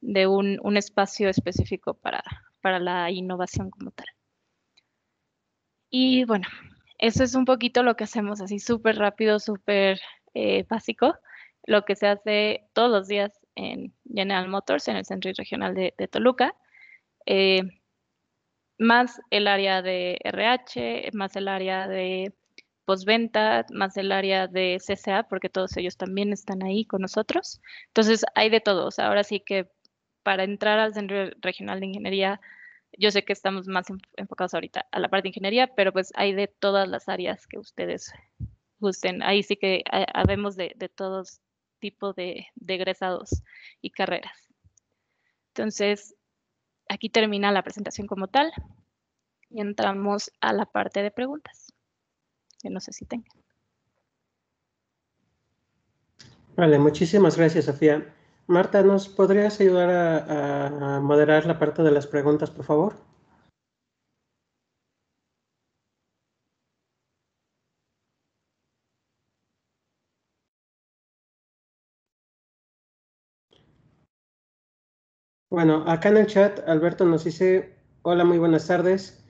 de un espacio específico para la innovación como tal. Y bueno, eso es un poquito lo que hacemos así súper rápido, súper básico, lo que se hace todos los días en General Motors, en el Centro Regional de Toluca, eh, más el área de RH, más el área de postventa, más el área de CCA, porque todos ellos también están ahí con nosotros. Entonces, hay de todo. O sea, ahora sí que para entrar al Centro Regional de Ingeniería, yo sé que estamos más enfocados ahorita a la parte de ingeniería, pero pues hay de todas las áreas que ustedes gusten. Ahí sí que habemos de todos tipos de egresados y carreras. Entonces, aquí termina la presentación como tal y entramos a la parte de preguntas, que no sé si tengan. Vale, muchísimas gracias, Sofía. Marta, ¿nos podrías ayudar a moderar la parte de las preguntas, por favor? Bueno, acá en el chat Alberto nos dice, hola, muy buenas tardes.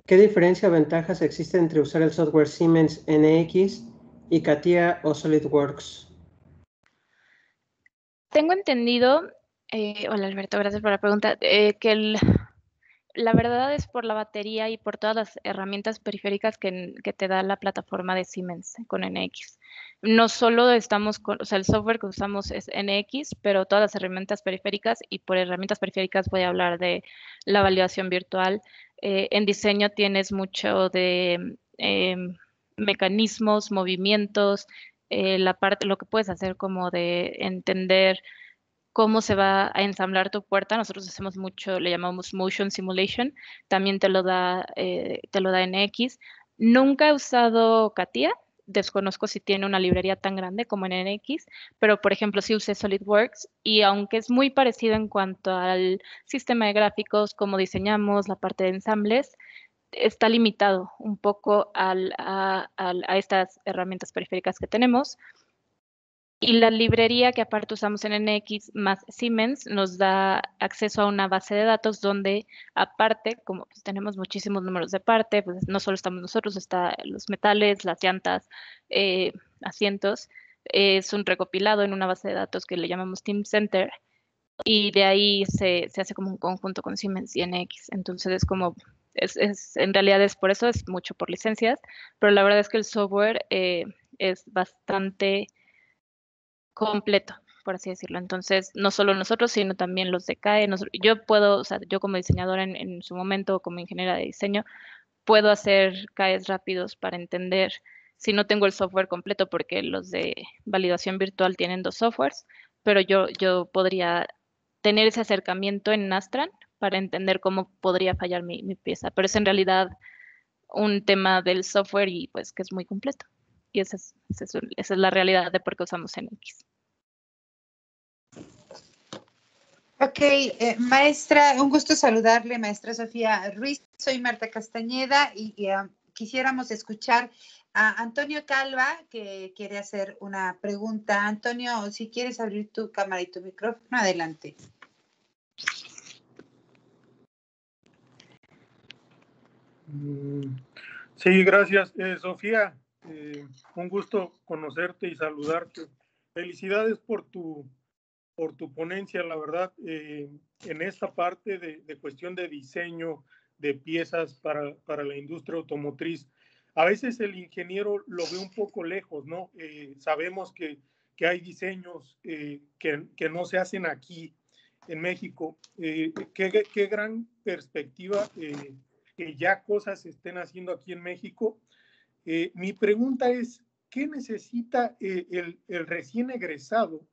¿Qué diferencia o ventajas existe entre usar el software Siemens NX y CATIA o SolidWorks? Tengo entendido, hola Alberto, gracias por la pregunta, la verdad es por la batería y por todas las herramientas periféricas que te da la plataforma de Siemens con NX. No solo estamos con, o sea, el software que usamos es NX, pero todas las herramientas periféricas, y por herramientas periféricas voy a hablar de la validación virtual. En diseño tienes mucho de mecanismos, movimientos, la parte, lo que puedes hacer como de entender cómo se va a ensamblar tu puerta. Nosotros hacemos mucho, le llamamos motion simulation, también te lo da NX. Nunca he usado CATIA, desconozco si tiene una librería tan grande como en NX, pero por ejemplo sí usé SolidWorks y aunque es muy parecido en cuanto al sistema de gráficos, cómo diseñamos, la parte de ensambles, está limitado un poco a estas herramientas periféricas que tenemos. Y la librería que aparte usamos en NX más Siemens nos da acceso a una base de datos donde aparte, como pues, tenemos muchísimos números de parte, pues no solo estamos nosotros, está los metales, las llantas, asientos, es un recopilado en una base de datos que le llamamos Team Center y de ahí se hace como un conjunto con Siemens y NX. Entonces es como, en realidad es por eso, es mucho por licencias, pero la verdad es que el software es bastante completo, por así decirlo. Entonces, no solo nosotros, sino también los de CAE. Yo puedo, o sea, yo como diseñadora en su momento, como ingeniera de diseño, puedo hacer CAEs rápidos para entender si no tengo el software completo, porque los de validación virtual tienen dos softwares, pero yo podría tener ese acercamiento en Nastran para entender cómo podría fallar mi pieza. Pero es en realidad un tema del software y pues que es muy completo. Y esa es la realidad de por qué usamos NX. Ok, maestra, un gusto saludarle, maestra Sofía Ruiz. Soy Marta Castañeda y quisiéramos escuchar a Antonio Calva, que quiere hacer una pregunta. Antonio, si quieres abrir tu cámara y tu micrófono, adelante. Sí, gracias. Sofía, un gusto conocerte y saludarte. Felicidades por tu ponencia, la verdad, en esta parte de cuestión de diseño de piezas para la industria automotriz. A veces el ingeniero lo ve un poco lejos, ¿no? Sabemos que hay diseños que no se hacen aquí en México. Qué gran perspectiva que ya cosas se estén haciendo aquí en México. Mi pregunta es, ¿qué necesita el recién egresado?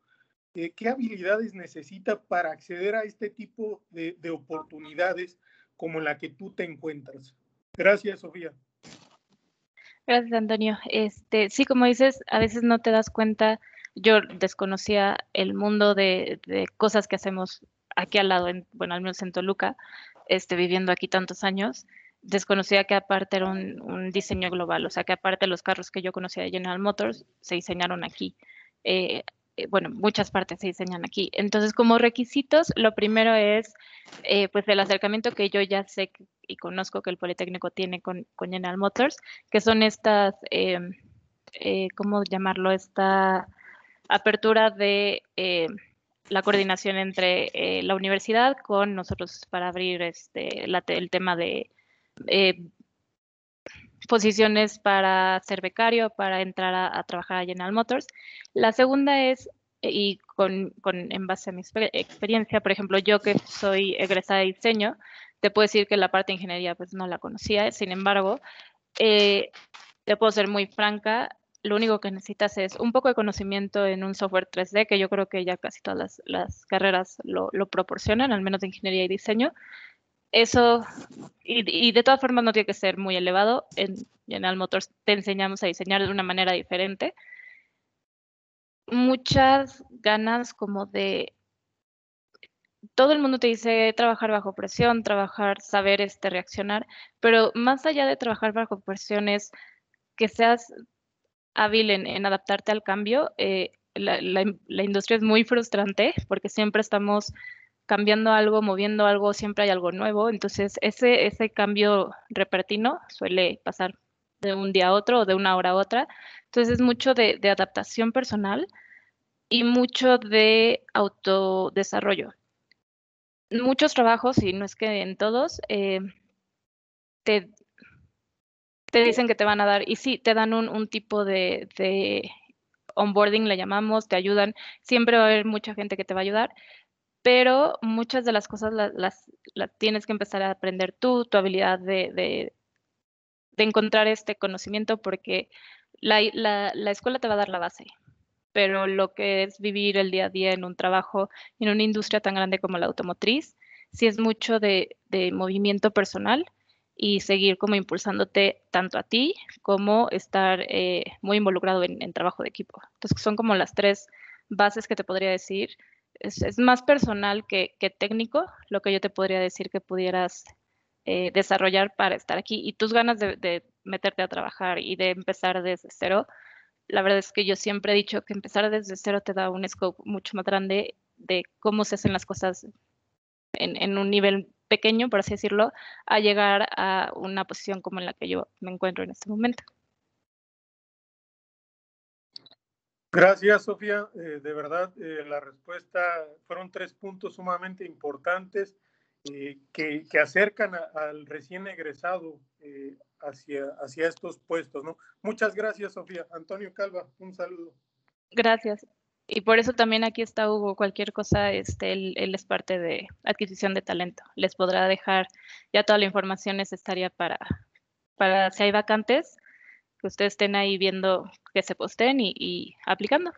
¿Qué habilidades necesita para acceder a este tipo de oportunidades como la que tú te encuentras? Gracias, Sofía. Gracias, Antonio. Sí, como dices, a veces no te das cuenta. Yo desconocía el mundo de cosas que hacemos aquí al lado, bueno, al menos en Toluca, viviendo aquí tantos años. Desconocía que aparte era un diseño global, o sea, que aparte los carros que yo conocía de General Motors se diseñaron aquí. Eh, bueno, muchas partes se diseñan aquí. Entonces, como requisitos, lo primero es pues el acercamiento que yo ya sé y conozco que el Politécnico tiene con General Motors, que son estas, ¿cómo llamarlo? Esta apertura de la coordinación entre la universidad con nosotros para abrir el tema de eh, posiciones para ser becario, para entrar a trabajar a General Motors. La segunda es, y en base a mi experiencia, por ejemplo, yo que soy egresada de diseño, te puedo decir que la parte de ingeniería pues no la conocía, sin embargo, te puedo ser muy franca, lo único que necesitas es un poco de conocimiento en un software 3D, que yo creo que ya casi todas las carreras lo proporcionan, al menos de ingeniería y diseño. Eso, y de todas formas no tiene que ser muy elevado. En General Motors te enseñamos a diseñar de una manera diferente. Muchas ganas como de... Todo el mundo te dice trabajar bajo presión, saber reaccionar, pero más allá de trabajar bajo presión es que seas hábil en adaptarte al cambio. La industria es muy frustrante porque siempre estamos cambiando algo, moviendo algo, siempre hay algo nuevo. Entonces, ese cambio repentino suele pasar de un día a otro o de una hora a otra. Entonces, es mucho de adaptación personal y mucho de autodesarrollo. Muchos trabajos, y no es que en todos, te dicen que te van a dar, y sí, te dan un tipo de onboarding, le llamamos, te ayudan. Siempre va a haber mucha gente que te va a ayudar, pero muchas de las cosas las tienes que empezar a aprender tú, tu habilidad de encontrar este conocimiento, porque la escuela te va a dar la base, pero lo que es vivir el día a día en un trabajo, en una industria tan grande como la automotriz, sí es mucho de movimiento personal y seguir como impulsándote tanto a ti como estar muy involucrado en trabajo de equipo. Entonces son como las tres bases que te podría decir. Es más personal que técnico lo que yo te podría decir que pudieras desarrollar para estar aquí, y tus ganas de meterte a trabajar y de empezar desde cero. La verdad es que yo siempre he dicho que empezar desde cero te da un scope mucho más grande de cómo se hacen las cosas en un nivel pequeño, por así decirlo, a llegar a una posición como en la que yo me encuentro en este momento. Gracias, Sofía. De verdad, la respuesta fueron 3 puntos sumamente importantes que acercan al recién egresado hacia estos puestos, ¿no? Muchas gracias, Sofía. Antonio Calva, un saludo. Gracias. Y por eso también aquí está Hugo. Cualquier cosa, él es parte de adquisición de talento. Les podrá dejar ya toda la información necesaria para si hay vacantes, que ustedes estén ahí viendo que se posteen y aplicando.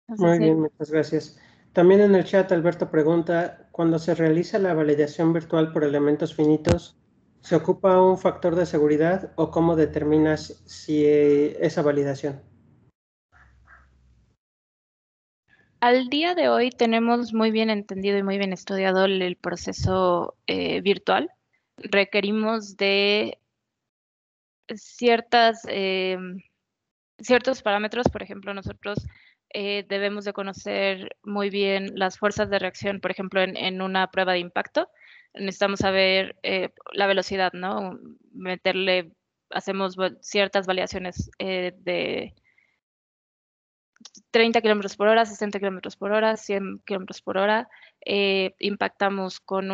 Muy bien, muchas gracias. También en el chat Alberto pregunta, cuando se realiza la validación virtual por elementos finitos, ¿se ocupa un factor de seguridad o cómo determinas si esa validación? Al día de hoy tenemos muy bien entendido y muy bien estudiado el proceso virtual. Requerimos de ciertos parámetros. Por ejemplo, nosotros debemos de conocer muy bien las fuerzas de reacción. Por ejemplo, en una prueba de impacto, necesitamos saber la velocidad, ¿no? Hacemos ciertas validaciones de 30 kilómetros por hora, 60 kilómetros por hora, 100 kilómetros por hora. Impactamos con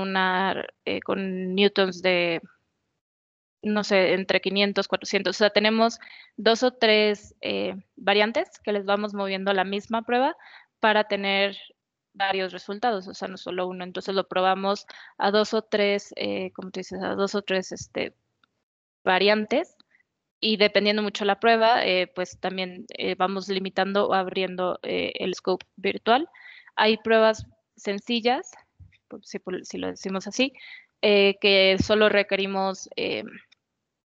newtons de, no sé, entre 500, 400. O sea, tenemos 2 o 3 variantes que les vamos moviendo a la misma prueba para tener varios resultados, o sea, no solo uno. Entonces lo probamos a 2 o 3, como tú dices, a 2 o 3 variantes. Y dependiendo mucho la prueba, pues también vamos limitando o abriendo el scope virtual. Hay pruebas sencillas, si lo decimos así, que solo requerimos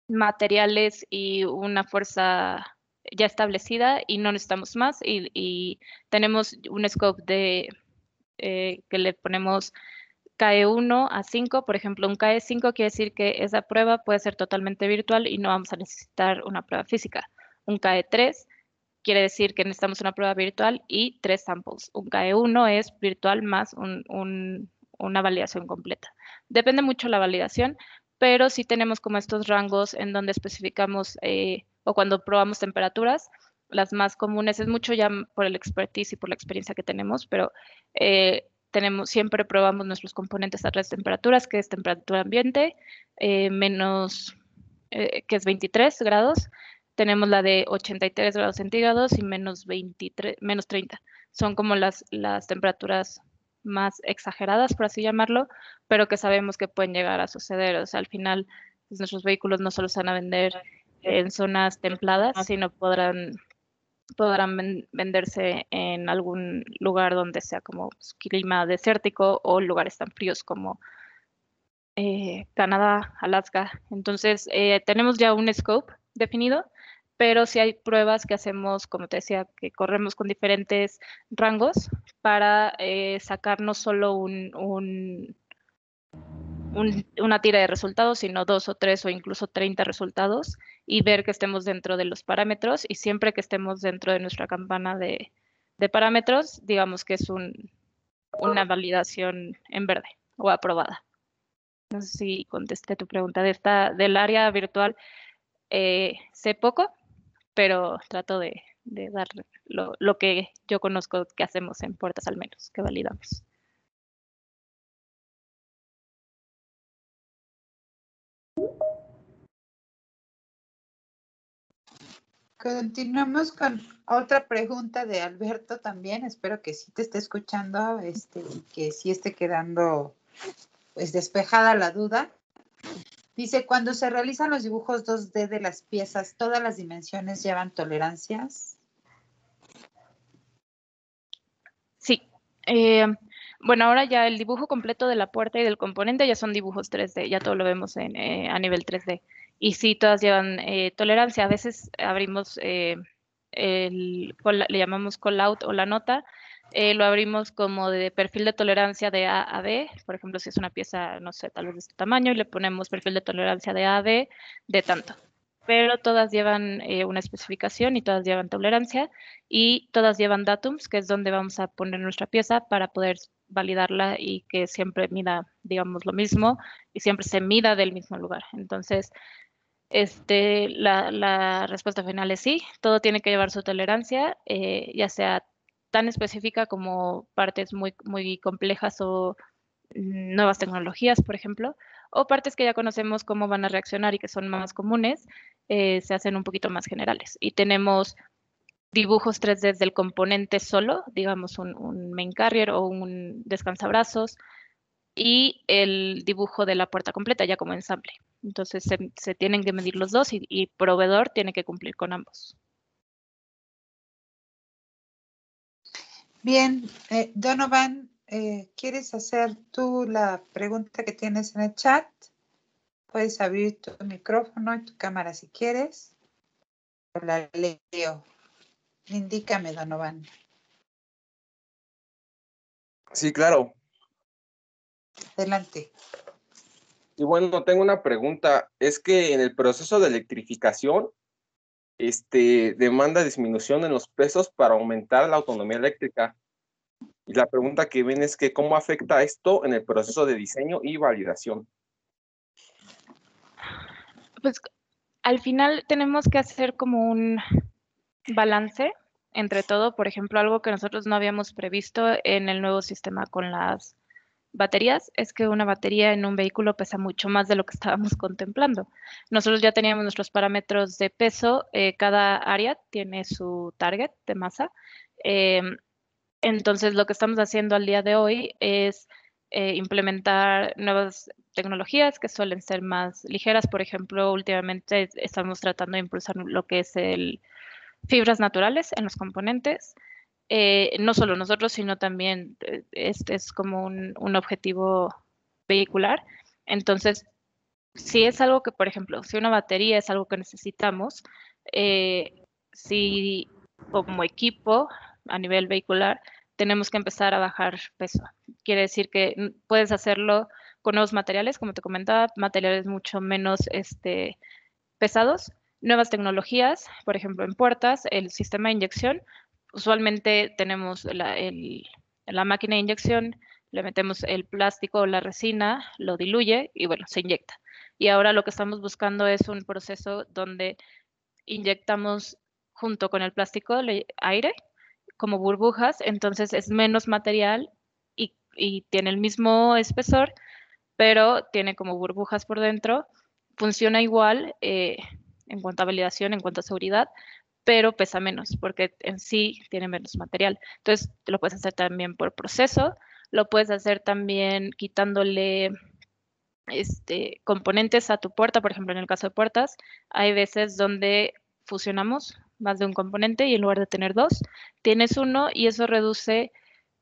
materiales y una fuerza ya establecida y no necesitamos más, y tenemos un scope que le ponemos KE1 a 5. Por ejemplo, un KE5 quiere decir que esa prueba puede ser totalmente virtual y no vamos a necesitar una prueba física. Un KE3 quiere decir que necesitamos una prueba virtual y 3 samples. Un KE1 es virtual más una validación completa. Depende mucho la validación, pero sí tenemos como estos rangos en donde especificamos o cuando probamos temperaturas. Las más comunes es mucho ya por el expertise y por la experiencia que tenemos, pero siempre probamos nuestros componentes a 3 temperaturas, que es temperatura ambiente, que es 23 grados. Tenemos la de 83 grados centígrados y menos 30. Son como las temperaturas más exageradas, por así llamarlo, pero que sabemos que pueden llegar a suceder. O sea, al final, pues, nuestros vehículos no solo se van a vender en zonas templadas, sino podrán venderse en algún lugar donde sea como clima desértico o lugares tan fríos como Canadá, Alaska. Entonces, tenemos ya un scope definido, pero sí hay pruebas que hacemos, como te decía, que corremos con diferentes rangos para sacar no solo una tira de resultados, sino 2 o 3 o incluso 30 resultados y ver que estemos dentro de los parámetros y siempre que estemos dentro de nuestra campana de parámetros, digamos que es una validación en verde o aprobada. No sé si contesté tu pregunta del área virtual. Sé poco, pero trato de dar lo que yo conozco que hacemos en Puertas al menos, que validamos. Continuamos con otra pregunta de Alberto también. Espero que sí te esté escuchando y que sí esté quedando pues despejada la duda. Dice, cuando se realizan los dibujos 2D de las piezas, ¿todas las dimensiones llevan tolerancias? Sí. Bueno, ahora ya el dibujo completo de la puerta y del componente ya son dibujos 3D, ya todo lo vemos a nivel 3D. Y sí, todas llevan tolerancia. A veces abrimos le llamamos call out o la nota, lo abrimos como de perfil de tolerancia de A a B. Por ejemplo, si es una pieza, no sé, tal vez de este tamaño, y le ponemos perfil de tolerancia de A a B de tanto. Pero todas llevan una especificación y todas llevan tolerancia y todas llevan datums, que es donde vamos a poner nuestra pieza para poder validarla y que siempre mida, digamos, lo mismo y siempre se mida del mismo lugar. Entonces, la respuesta final es sí, todo tiene que llevar su tolerancia, ya sea tan específica como partes muy, muy complejas o nuevas tecnologías, por ejemplo, o partes que ya conocemos cómo van a reaccionar y que son más comunes, se hacen un poquito más generales. Y tenemos dibujos 3D del componente solo, digamos un main carrier o un descansabrazos, y el dibujo de la puerta completa ya como ensamble. Entonces se tienen que medir los dos y proveedor tiene que cumplir con ambos. Bien, Donovan, ¿quieres hacer tú la pregunta que tienes en el chat? Puedes abrir tu micrófono y tu cámara si quieres. La leo. Indícame, Donovan. Sí, claro. Adelante. Y bueno, tengo una pregunta. Es que en el proceso de electrificación, demanda disminución en los pesos para aumentar la autonomía eléctrica. Y la pregunta que viene es que ¿cómo afecta esto en el proceso de diseño y validación? Pues al final tenemos que hacer como un balance entre todo. Por ejemplo, algo que nosotros no habíamos previsto en el nuevo sistema con las baterías es que una batería en un vehículo pesa mucho más de lo que estábamos contemplando. Nosotros ya teníamos nuestros parámetros de peso, cada área tiene su target de masa. Entonces, lo que estamos haciendo al día de hoy es implementar nuevas tecnologías que suelen ser más ligeras. Por ejemplo, últimamente estamos tratando de impulsar lo que es el fibras naturales en los componentes. No solo nosotros, sino también este es como un objetivo vehicular. Entonces, si es algo que, por ejemplo, si una batería es algo que necesitamos, si como equipo a nivel vehicular tenemos que empezar a bajar peso. Quiere decir que puedes hacerlo con nuevos materiales, como te comentaba, materiales mucho menos pesados, nuevas tecnologías, por ejemplo, en puertas, el sistema de inyección. Usualmente tenemos la máquina de inyección, le metemos el plástico o la resina, lo diluye y bueno, se inyecta. Y ahora lo que estamos buscando es un proceso donde inyectamos junto con el plástico aire como burbujas, entonces es menos material y tiene el mismo espesor, pero tiene como burbujas por dentro. Funciona igual en cuanto a validación, en cuanto a seguridad, pero pesa menos porque en sí tiene menos material. Entonces, lo puedes hacer también por proceso, lo puedes hacer también quitándole componentes a tu puerta. Por ejemplo, en el caso de puertas, hay veces donde fusionamos más de un componente y en lugar de tener dos, tienes uno y eso reduce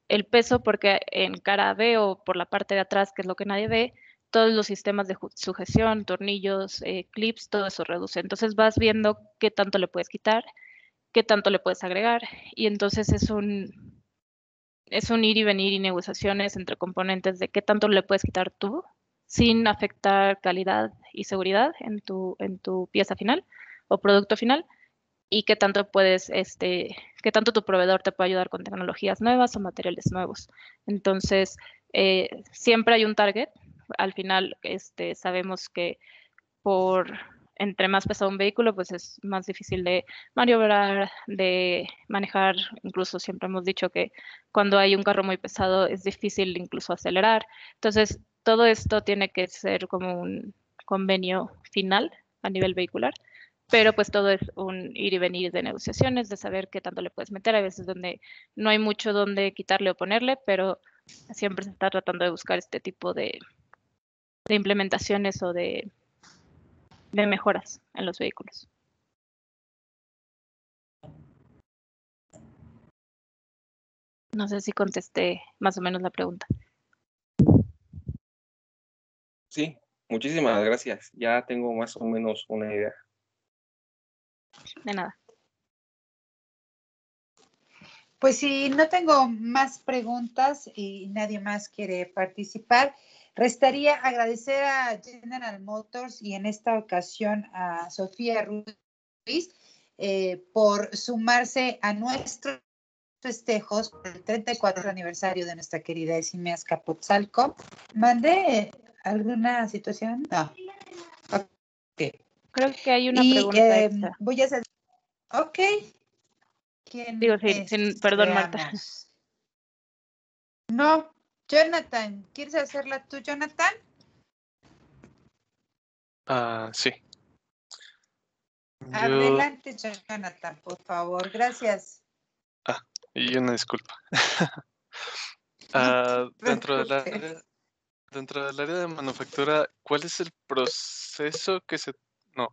el peso porque en cara B o por la parte de atrás, que es lo que nadie ve, todos los sistemas de sujeción, tornillos, clips, todo eso reduce. Entonces vas viendo qué tanto le puedes quitar, qué tanto le puedes agregar y entonces es un ir y venir y negociaciones entre componentes de qué tanto le puedes quitar tú sin afectar calidad y seguridad en tu pieza final o producto final, y qué tanto qué tanto tu proveedor te puede ayudar con tecnologías nuevas o materiales nuevos. Entonces, siempre hay un target. Al final, sabemos que entre más pesado un vehículo, pues es más difícil de maniobrar, de manejar. Incluso siempre hemos dicho que cuando hay un carro muy pesado es difícil incluso acelerar. Entonces, todo esto tiene que ser como un convenio final a nivel vehicular, pero pues todo es un ir y venir de negociaciones, de saber qué tanto le puedes meter. A veces donde no hay mucho donde quitarle o ponerle, pero siempre se está tratando de buscar este tipo de implementaciones o de mejoras en los vehículos. No sé si contesté más o menos la pregunta. Sí, muchísimas gracias. Ya tengo más o menos una idea. De nada. Pues si no tengo más preguntas y nadie más quiere participar, restaría agradecer a General Motors y en esta ocasión a Sofía Ruiz por sumarse a nuestros festejos por el 34 aniversario de nuestra querida Esime Azcapotzalco. ¿Mandé alguna situación? No. Okay. Creo que hay una pregunta extra. Voy a hacer... Ok. ¿Quién Digo, es? perdón, Marta. Veamos. No, Jonathan, ¿quieres hacerla tú, Jonathan? Sí. Adelante, Jonathan, por favor. Gracias. Y una disculpa. Dentro del área de manufactura, ¿cuál es el proceso que se... No.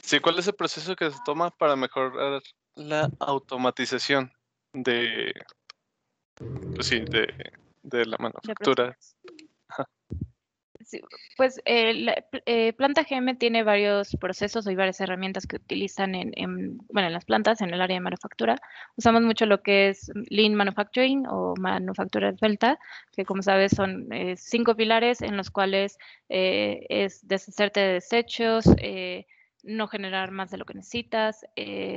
Sí, ¿cuál es el proceso que se toma para mejorar la automatización de... Pues sí, de la manufactura? Sí, pues Planta GM tiene varios procesos y varias herramientas que utilizan en las plantas, en el área de manufactura. Usamos mucho lo que es Lean Manufacturing o manufactura esbelta, que como sabes son 5 pilares en los cuales es deshacerte de desechos, no generar más de lo que necesitas,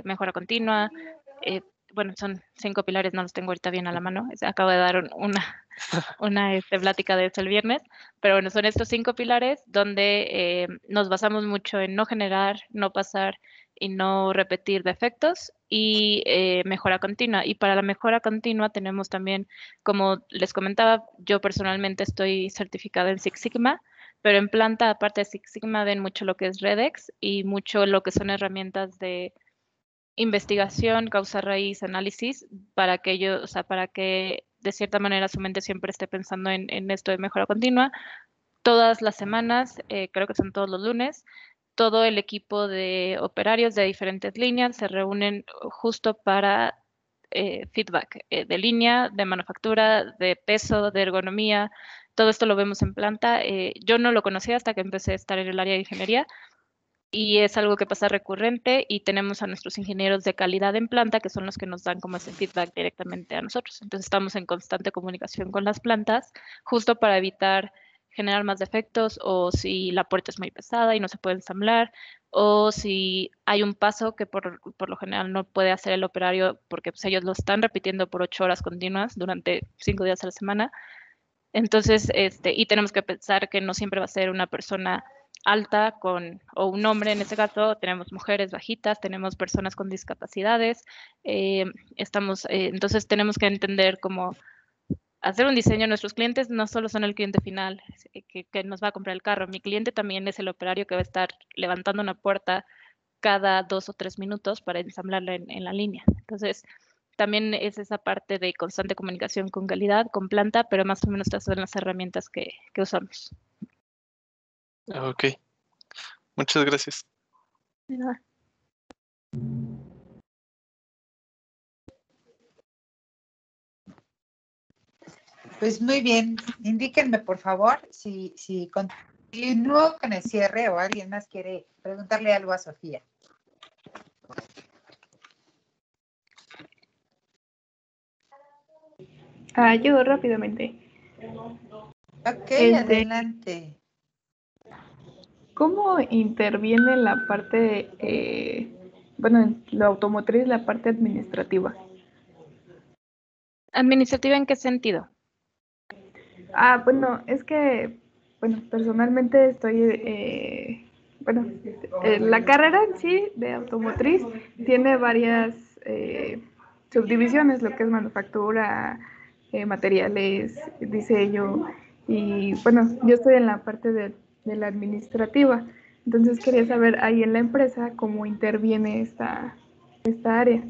mejora continua. Bueno, son 5 pilares, no los tengo ahorita bien a la mano. Acabo de dar una plática de eso el viernes, pero bueno, son estos 5 pilares donde nos basamos mucho en no generar, no pasar y no repetir defectos y mejora continua. Y para la mejora continua tenemos también, como les comentaba, yo personalmente estoy certificada en Six Sigma, pero en planta, aparte de Six Sigma, ven mucho lo que es Redex y mucho lo que son herramientas de investigación, causa raíz, análisis, para que para que de cierta manera su mente siempre esté pensando en esto de mejora continua. Todas las semanas, creo que son todos los lunes, todo el equipo de operarios de diferentes líneas se reúnen justo para feedback de línea, de manufactura, de peso, de ergonomía. Todo esto lo vemos en planta. Yo no lo conocía hasta que empecé a estar en el área de ingeniería, y es algo que pasa recurrente, y tenemos a nuestros ingenieros de calidad en planta que son los que nos dan como ese feedback directamente a nosotros. Entonces estamos en constante comunicación con las plantas justo para evitar generar más defectos, o si la puerta es muy pesada y no se puede ensamblar, o si hay un paso que por lo general no puede hacer el operario porque pues, ellos lo están repitiendo por 8 horas continuas durante 5 días a la semana. Entonces, y tenemos que pensar que no siempre va a ser una persona alta o un hombre. En este caso tenemos mujeres bajitas, tenemos personas con discapacidades, entonces tenemos que entender cómo hacer un diseño. Nuestros clientes no solo son el cliente final que nos va a comprar el carro, mi cliente también es el operario que va a estar levantando una puerta cada 2 o 3 minutos para ensamblarla en la línea. Entonces, también es esa parte de constante comunicación con calidad, con planta, pero más o menos estas son las herramientas que usamos. Ok, muchas gracias. De nada. Pues muy bien, indíquenme por favor si continúo con el cierre o alguien más quiere preguntarle algo a Sofía. Yo rápidamente. Ok, adelante. ¿cómo interviene la parte, bueno, en lo automotriz, la parte administrativa? ¿Administrativa en qué sentido? Bueno, es que, bueno, personalmente estoy, bueno, la carrera en sí de automotriz tiene varias subdivisiones, lo que es manufactura, materiales, diseño, y bueno, yo estoy en la parte de la administrativa, entonces quería saber ahí en la empresa cómo interviene esta área.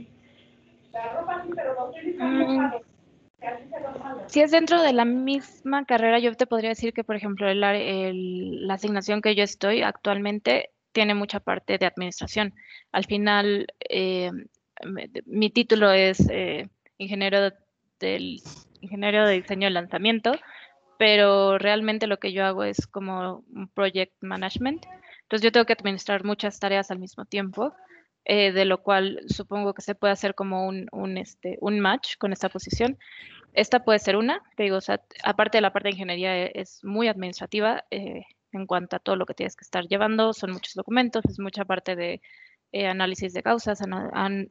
Si es dentro de la misma carrera, yo te podría decir que, por ejemplo, la asignación que yo estoy actualmente tiene mucha parte de administración. Al final, mi título es ingeniero ingeniero de diseño y lanzamiento, pero realmente lo que yo hago es como un project management. Entonces yo tengo que administrar muchas tareas al mismo tiempo, de lo cual supongo que se puede hacer como un match con esta posición. Esta puede ser una, te digo, o sea, aparte de la parte de ingeniería, es muy administrativa en cuanto a todo lo que tienes que estar llevando, son muchos documentos, es mucha parte de análisis de causas,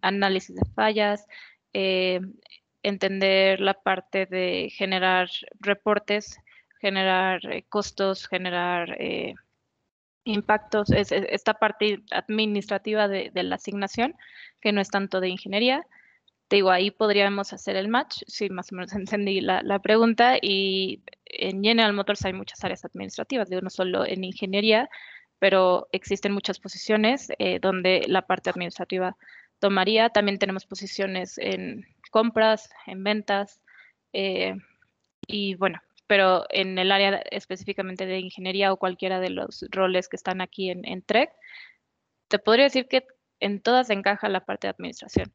análisis de fallas, eh, entender la parte de generar reportes, generar costos, generar impactos, esta parte administrativa de la asignación, que no es tanto de ingeniería. Te digo, ahí podríamos hacer el match, sí, más o menos entendí la pregunta, y en General Motors hay muchas áreas administrativas, digo, no solo en ingeniería, pero existen muchas posiciones donde la parte administrativa tomaría. También tenemos posiciones en compras, en ventas, eh, y bueno, pero en el área específicamente de ingeniería o cualquiera de los roles que están aquí en TREC, te podría decir que en todas encaja la parte de administración.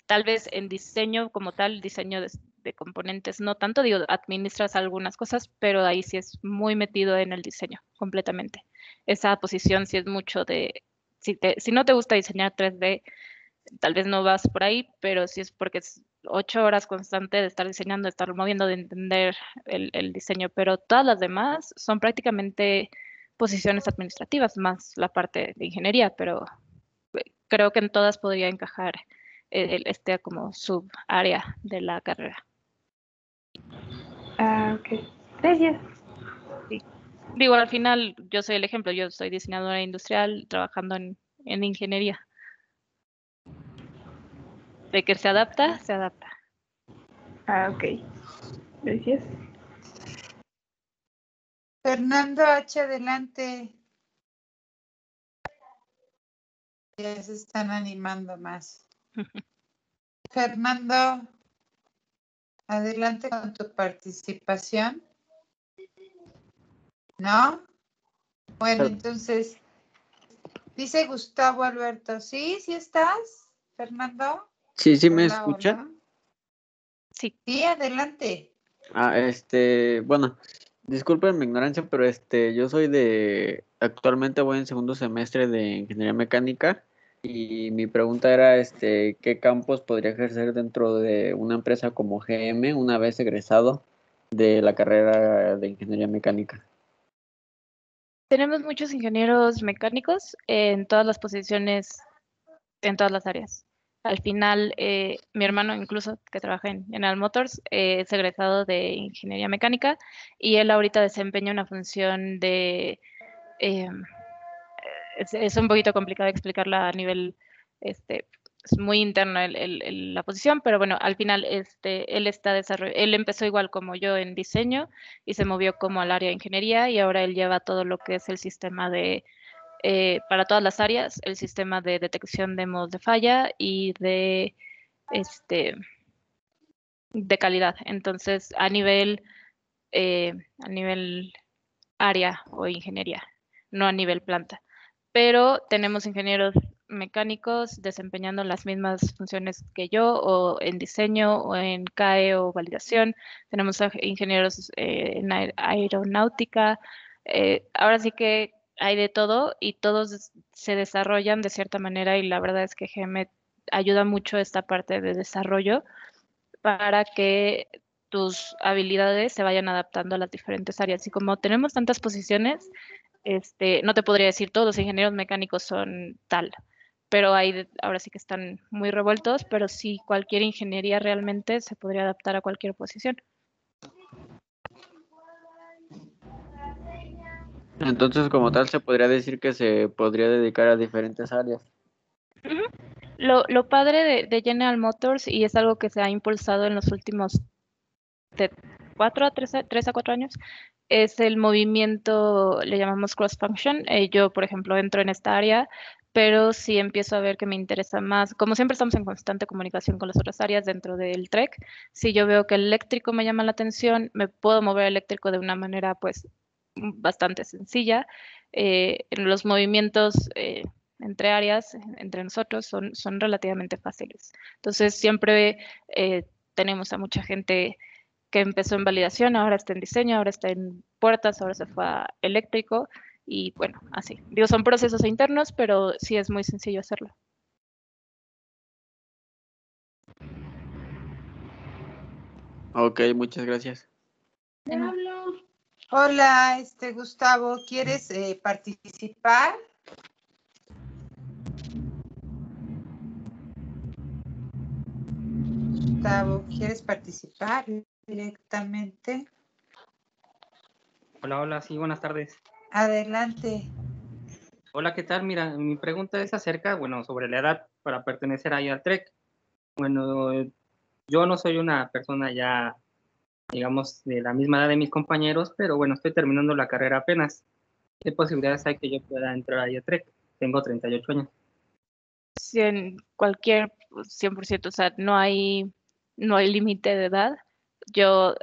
Tal vez en diseño como tal, diseño de componentes, no tanto, digo, administras algunas cosas, pero ahí sí es muy metido en el diseño completamente. Esa posición sí es mucho de, si no te gusta diseñar 3D, tal vez no vas por ahí, pero sí es porque es 8 horas constante de estar diseñando, de estar moviendo, de entender el diseño, pero todas las demás son prácticamente posiciones administrativas, más la parte de ingeniería, pero creo que en todas podría encajar este como subárea de la carrera. Ok. Gracias. Sí. Digo, al final yo soy el ejemplo, yo soy diseñadora industrial trabajando en ingeniería. De que se adapta, se adapta. Ok. Gracias. Fernando H, adelante. Ya se están animando más. Fernando, adelante con tu participación. ¿No? Bueno, entonces, dice Gustavo Alberto, ¿sí? ¿Sí estás, Fernando? Sí, sí me Hola, escuchan. hola. Sí. Sí, adelante. Bueno, disculpen mi ignorancia, pero yo soy actualmente voy en segundo semestre de ingeniería mecánica y mi pregunta era, ¿qué campos podría ejercer dentro de una empresa como GM una vez egresado de la carrera de ingeniería mecánica? Tenemos muchos ingenieros mecánicos en todas las posiciones, en todas las áreas. Al final, mi hermano incluso, que trabaja en General Motors, es egresado de ingeniería mecánica y él ahorita desempeña una función de... es un poquito complicado explicarla a nivel, es muy interno la posición, pero bueno, al final él empezó igual como yo en diseño y se movió como al área de ingeniería y ahora él lleva todo lo que es el sistema para todas las áreas, el sistema de detección de modos de falla y este, de calidad. Entonces, a nivel área o ingeniería, no a nivel planta. Pero tenemos ingenieros mecánicos desempeñando las mismas funciones que yo, o en diseño, o en CAE o validación. Tenemos ingenieros en aeronáutica. Ahora sí que hay de todo y todos se desarrollan de cierta manera y la verdad es que GM ayuda mucho esta parte de desarrollo para que tus habilidades se vayan adaptando a las diferentes áreas. Y como tenemos tantas posiciones, no te podría decir todos los ingenieros mecánicos son tal, pero ahora sí que están muy revueltos, pero sí cualquier ingeniería realmente se podría adaptar a cualquier posición. Entonces, como tal, se podría decir que se podría dedicar a diferentes áreas. Ujú. Lo padre de General Motors, y es algo que se ha impulsado en los últimos de 3 a 4 años, es el movimiento, le llamamos cross-function. Yo, por ejemplo, entro en esta área, pero si empiezo a ver que me interesa más, como siempre estamos en constante comunicación con las otras áreas dentro del TREC, si yo veo que el eléctrico me llama la atención, me puedo mover al eléctrico de una manera pues bastante sencilla. En los movimientos entre áreas, entre nosotros, son relativamente fáciles. Entonces, siempre tenemos a mucha gente que empezó en validación, ahora está en diseño, ahora está en puertas, ahora se fue a eléctrico y bueno, así. Digo, son procesos internos, pero sí es muy sencillo hacerlo. Ok, muchas gracias. Hola, Gustavo, ¿quieres participar? Gustavo, ¿quieres participar directamente? Hola, hola, sí, buenas tardes. Adelante. Hola, ¿qué tal? Mira, mi pregunta es acerca, bueno, sobre la edad para pertenecer ahí al TREC. Bueno, yo no soy una persona ya, digamos, de la misma edad de mis compañeros, pero bueno, estoy terminando la carrera apenas. ¿Qué posibilidades hay que yo pueda entrar ahí al TREC? Tengo 38 años. Si en cualquier 100%, o sea, no hay límite de edad. Yo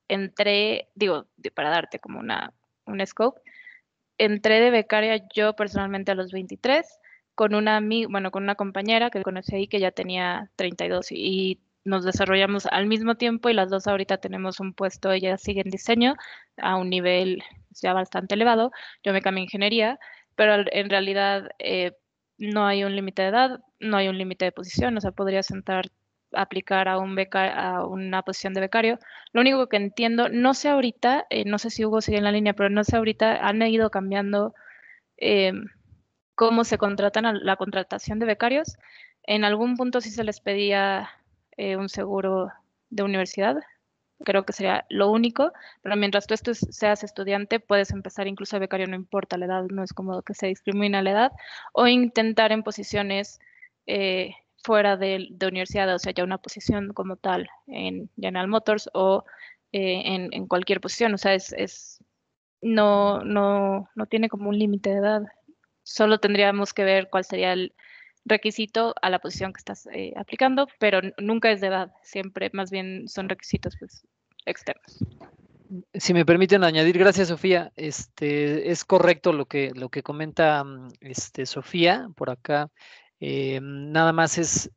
entré, digo, para darte como un scope, entré de becaria yo personalmente a los 23 con con una compañera que conocí ahí que ya tenía 32 y nos desarrollamos al mismo tiempo y las dos ahorita tenemos un puesto, ella sigue en diseño a un nivel ya bastante elevado, yo me cambié a ingeniería, pero en realidad no hay un límite de edad, no hay un límite de posición, o sea, podrías entrar aplicar a una posición de becario. Lo único que entiendo, no sé ahorita, no sé si Hugo sigue en la línea, pero no sé ahorita, han ido cambiando cómo se contratan la contratación de becarios. En algún punto sí se les pedía un seguro de universidad, creo que sería lo único, pero mientras tú seas estudiante, puedes empezar incluso de becario, no importa la edad, no es como que se discrimina la edad, o intentar en posiciones fuera de universidad, o sea, ya una posición como tal en General Motors o en cualquier posición, o sea, no tiene como un límite de edad. Solo tendríamos que ver cuál sería el requisito a la posición que estás aplicando, pero nunca es de edad, siempre más bien son requisitos pues, externos. Si me permiten añadir, gracias Sofía, es correcto lo que comenta Sofía por acá. Nada más es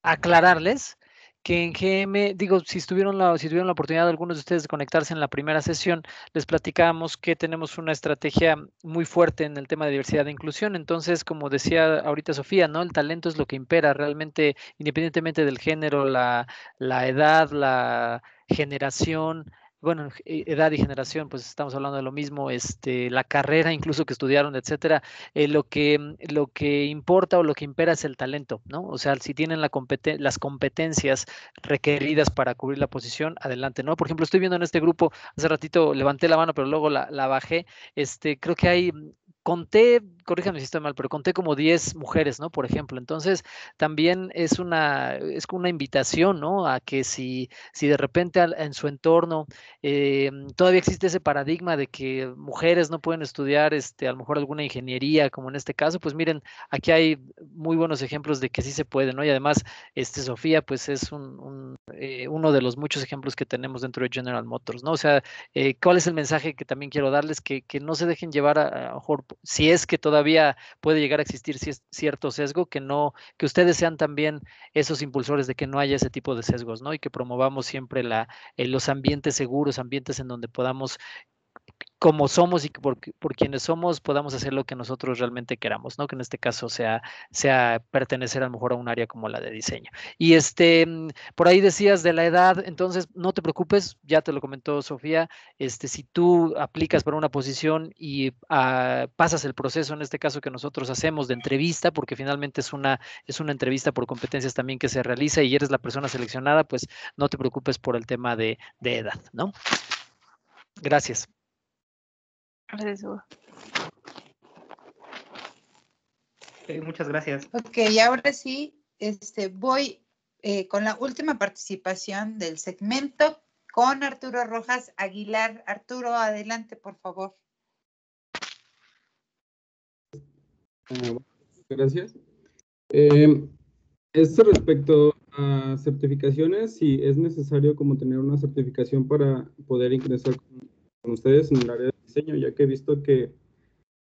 aclararles que en GM, digo, si tuvieron la oportunidad algunos de ustedes de conectarse en la primera sesión, les platicábamos que tenemos una estrategia muy fuerte en el tema de diversidad e inclusión. Entonces, como decía ahorita Sofía, ¿no? El talento es lo que impera realmente, independientemente del género, la edad, la generación. Bueno, edad y generación, pues estamos hablando de lo mismo, la carrera incluso que estudiaron, etcétera. Lo que importa o lo que impera es el talento, ¿no? O sea, si tienen las competencias requeridas para cubrir la posición, adelante, ¿no? Por ejemplo, estoy viendo en este grupo, hace ratito levanté la mano, pero luego la bajé, creo que hay, conté, corríjame si estoy mal, pero conté como 10 mujeres, ¿no? Por ejemplo, entonces también es una invitación, ¿no? A que si de repente en su entorno todavía existe ese paradigma de que mujeres no pueden estudiar, a lo mejor alguna ingeniería, como en este caso, pues miren, aquí hay muy buenos ejemplos de que sí se puede, ¿no? Y además, Sofía, pues es uno de los muchos ejemplos que tenemos dentro de General Motors, ¿no? O sea, ¿cuál es el mensaje que también quiero darles? Que no se dejen llevar a lo mejor, si es que todavía puede llegar a existir cierto sesgo, que ustedes sean también esos impulsores de que no haya ese tipo de sesgos, ¿no? Y que promovamos siempre los ambientes seguros, ambientes en donde podamos como somos y por quienes somos, podamos hacer lo que nosotros realmente queramos, ¿no? Que en este caso sea pertenecer a lo mejor a un área como la de diseño. Y por ahí decías de la edad, entonces no te preocupes, ya te lo comentó Sofía, si tú aplicas para una posición y pasas el proceso, en este caso que nosotros hacemos de entrevista, porque finalmente es una entrevista por competencias también que se realiza y eres la persona seleccionada, pues no te preocupes por el tema de edad, ¿no? Gracias. Gracias, Hugo. Muchas gracias. Ok, ahora sí, voy con la última participación del segmento con Arturo Rojas Aguilar. Arturo, adelante, por favor. Gracias. Respecto a certificaciones, si es necesario como tener una certificación para poder ingresar con ustedes en el área de diseño, ya que he visto que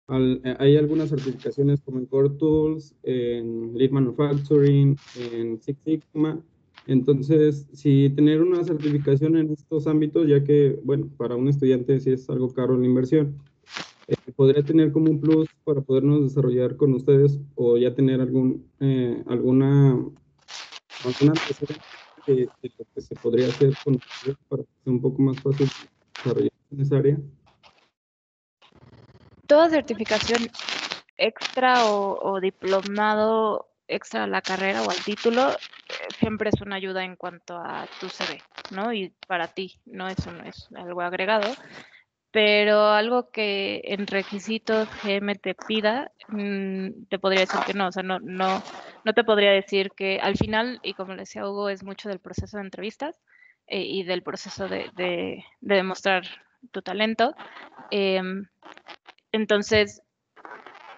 hay algunas certificaciones como en Core Tools, en Lean Manufacturing, en Six Sigma. Entonces, si tener una certificación en estos ámbitos, ya que, bueno, para un estudiante sí es algo caro la inversión, podría tener como un plus para podernos desarrollar con ustedes o ya tener alguna antecedente de lo que se podría hacer con ustedes para que sea un poco más fácil desarrollar en esa área. Toda certificación extra o diplomado extra a la carrera o al título siempre es una ayuda en cuanto a tu CV, ¿no? Y para ti, no, eso no es algo agregado, pero algo que en requisitos GM te pida, te podría decir que no, o sea, no te podría decir que al final, y como le decía Hugo, es mucho del proceso de entrevistas y del proceso de demostrar tu talento. Entonces,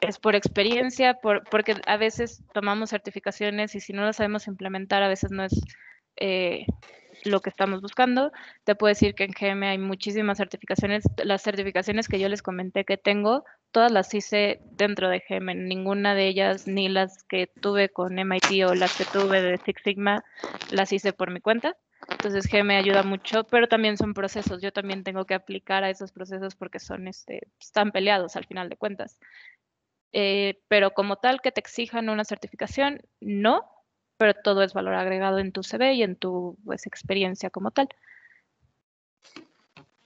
es por experiencia, porque a veces tomamos certificaciones y si no las sabemos implementar, a veces no es lo que estamos buscando. Te puedo decir que en GM hay muchísimas certificaciones. Las certificaciones que yo les comenté que tengo, todas las hice dentro de GM. Ninguna de ellas, ni las que tuve con MIT o las que tuve de Six Sigma, las hice por mi cuenta. Entonces GM ayuda mucho, pero también son procesos. Yo también tengo que aplicar a esos procesos porque están peleados al final de cuentas. Pero como tal que te exijan una certificación, no, pero todo es valor agregado en tu CV y en tu experiencia como tal.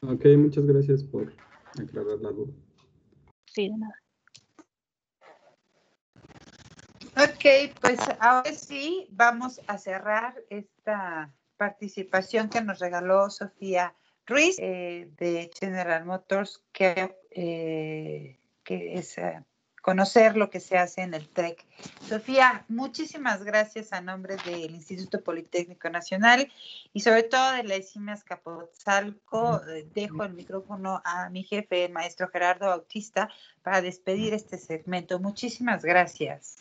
Ok, muchas gracias por aclarar la duda. Sí, de nada. Ok, pues ahora sí vamos a cerrar esta participación que nos regaló Sofía Ruiz de General Motors, que es conocer lo que se hace en el TEC. Sofía, muchísimas gracias a nombre del Instituto Politécnico Nacional y sobre todo de la ESIM Azcapotzalco. Dejo el micrófono a mi jefe, el maestro Gerardo Bautista, para despedir este segmento. Muchísimas gracias.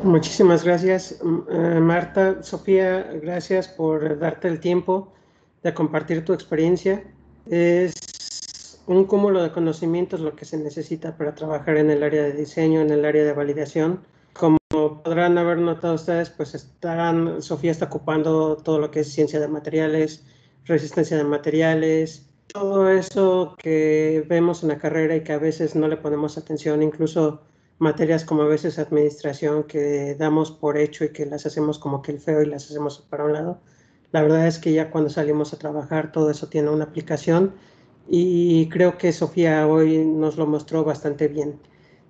Muchísimas gracias, Marta. Sofía, gracias por darte el tiempo de compartir tu experiencia. Es un cúmulo de conocimientos lo que se necesita para trabajar en el área de diseño, en el área de validación. Como podrán haber notado ustedes, pues Sofía está ocupando todo lo que es ciencia de materiales, resistencia de materiales, todo eso que vemos en la carrera y que a veces no le ponemos atención, incluso materias como a veces administración que damos por hecho y que las hacemos como que el feo y las hacemos para un lado. La verdad es que ya cuando salimos a trabajar todo eso tiene una aplicación y creo que Sofía hoy nos lo mostró bastante bien.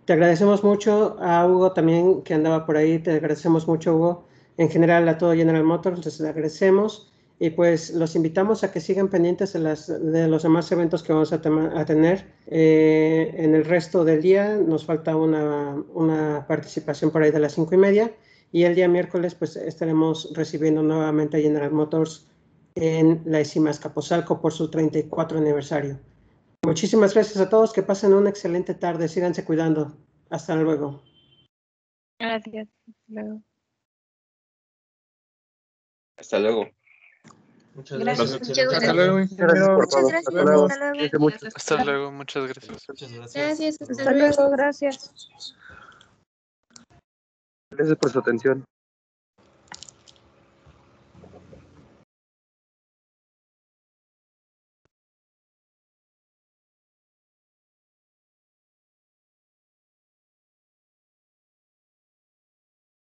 Te agradecemos mucho a Hugo también que andaba por ahí, te agradecemos mucho Hugo, en general a todo General Motors, les agradecemos y pues los invitamos a que sigan pendientes de los demás eventos que vamos a tener en el resto del día. Nos falta una participación por ahí de las 5:30 y el día miércoles pues estaremos recibiendo nuevamente a General Motors en la ESIM Azcapotzalco por su 34 aniversario. Muchísimas gracias a todos, que pasen una excelente tarde, síganse cuidando. Hasta luego. Gracias. Hasta luego. Hasta luego. Muchas Gracias. gracias. Muchas Hasta gracias. luego. Gracias por todo. Muchas Hasta gracias. luego. Hasta luego. Cuídense mucho. Hasta luego, muchas gracias. Muchas gracias. Gracias. Hasta Hasta luego. luego. Gracias. Gracias por su atención.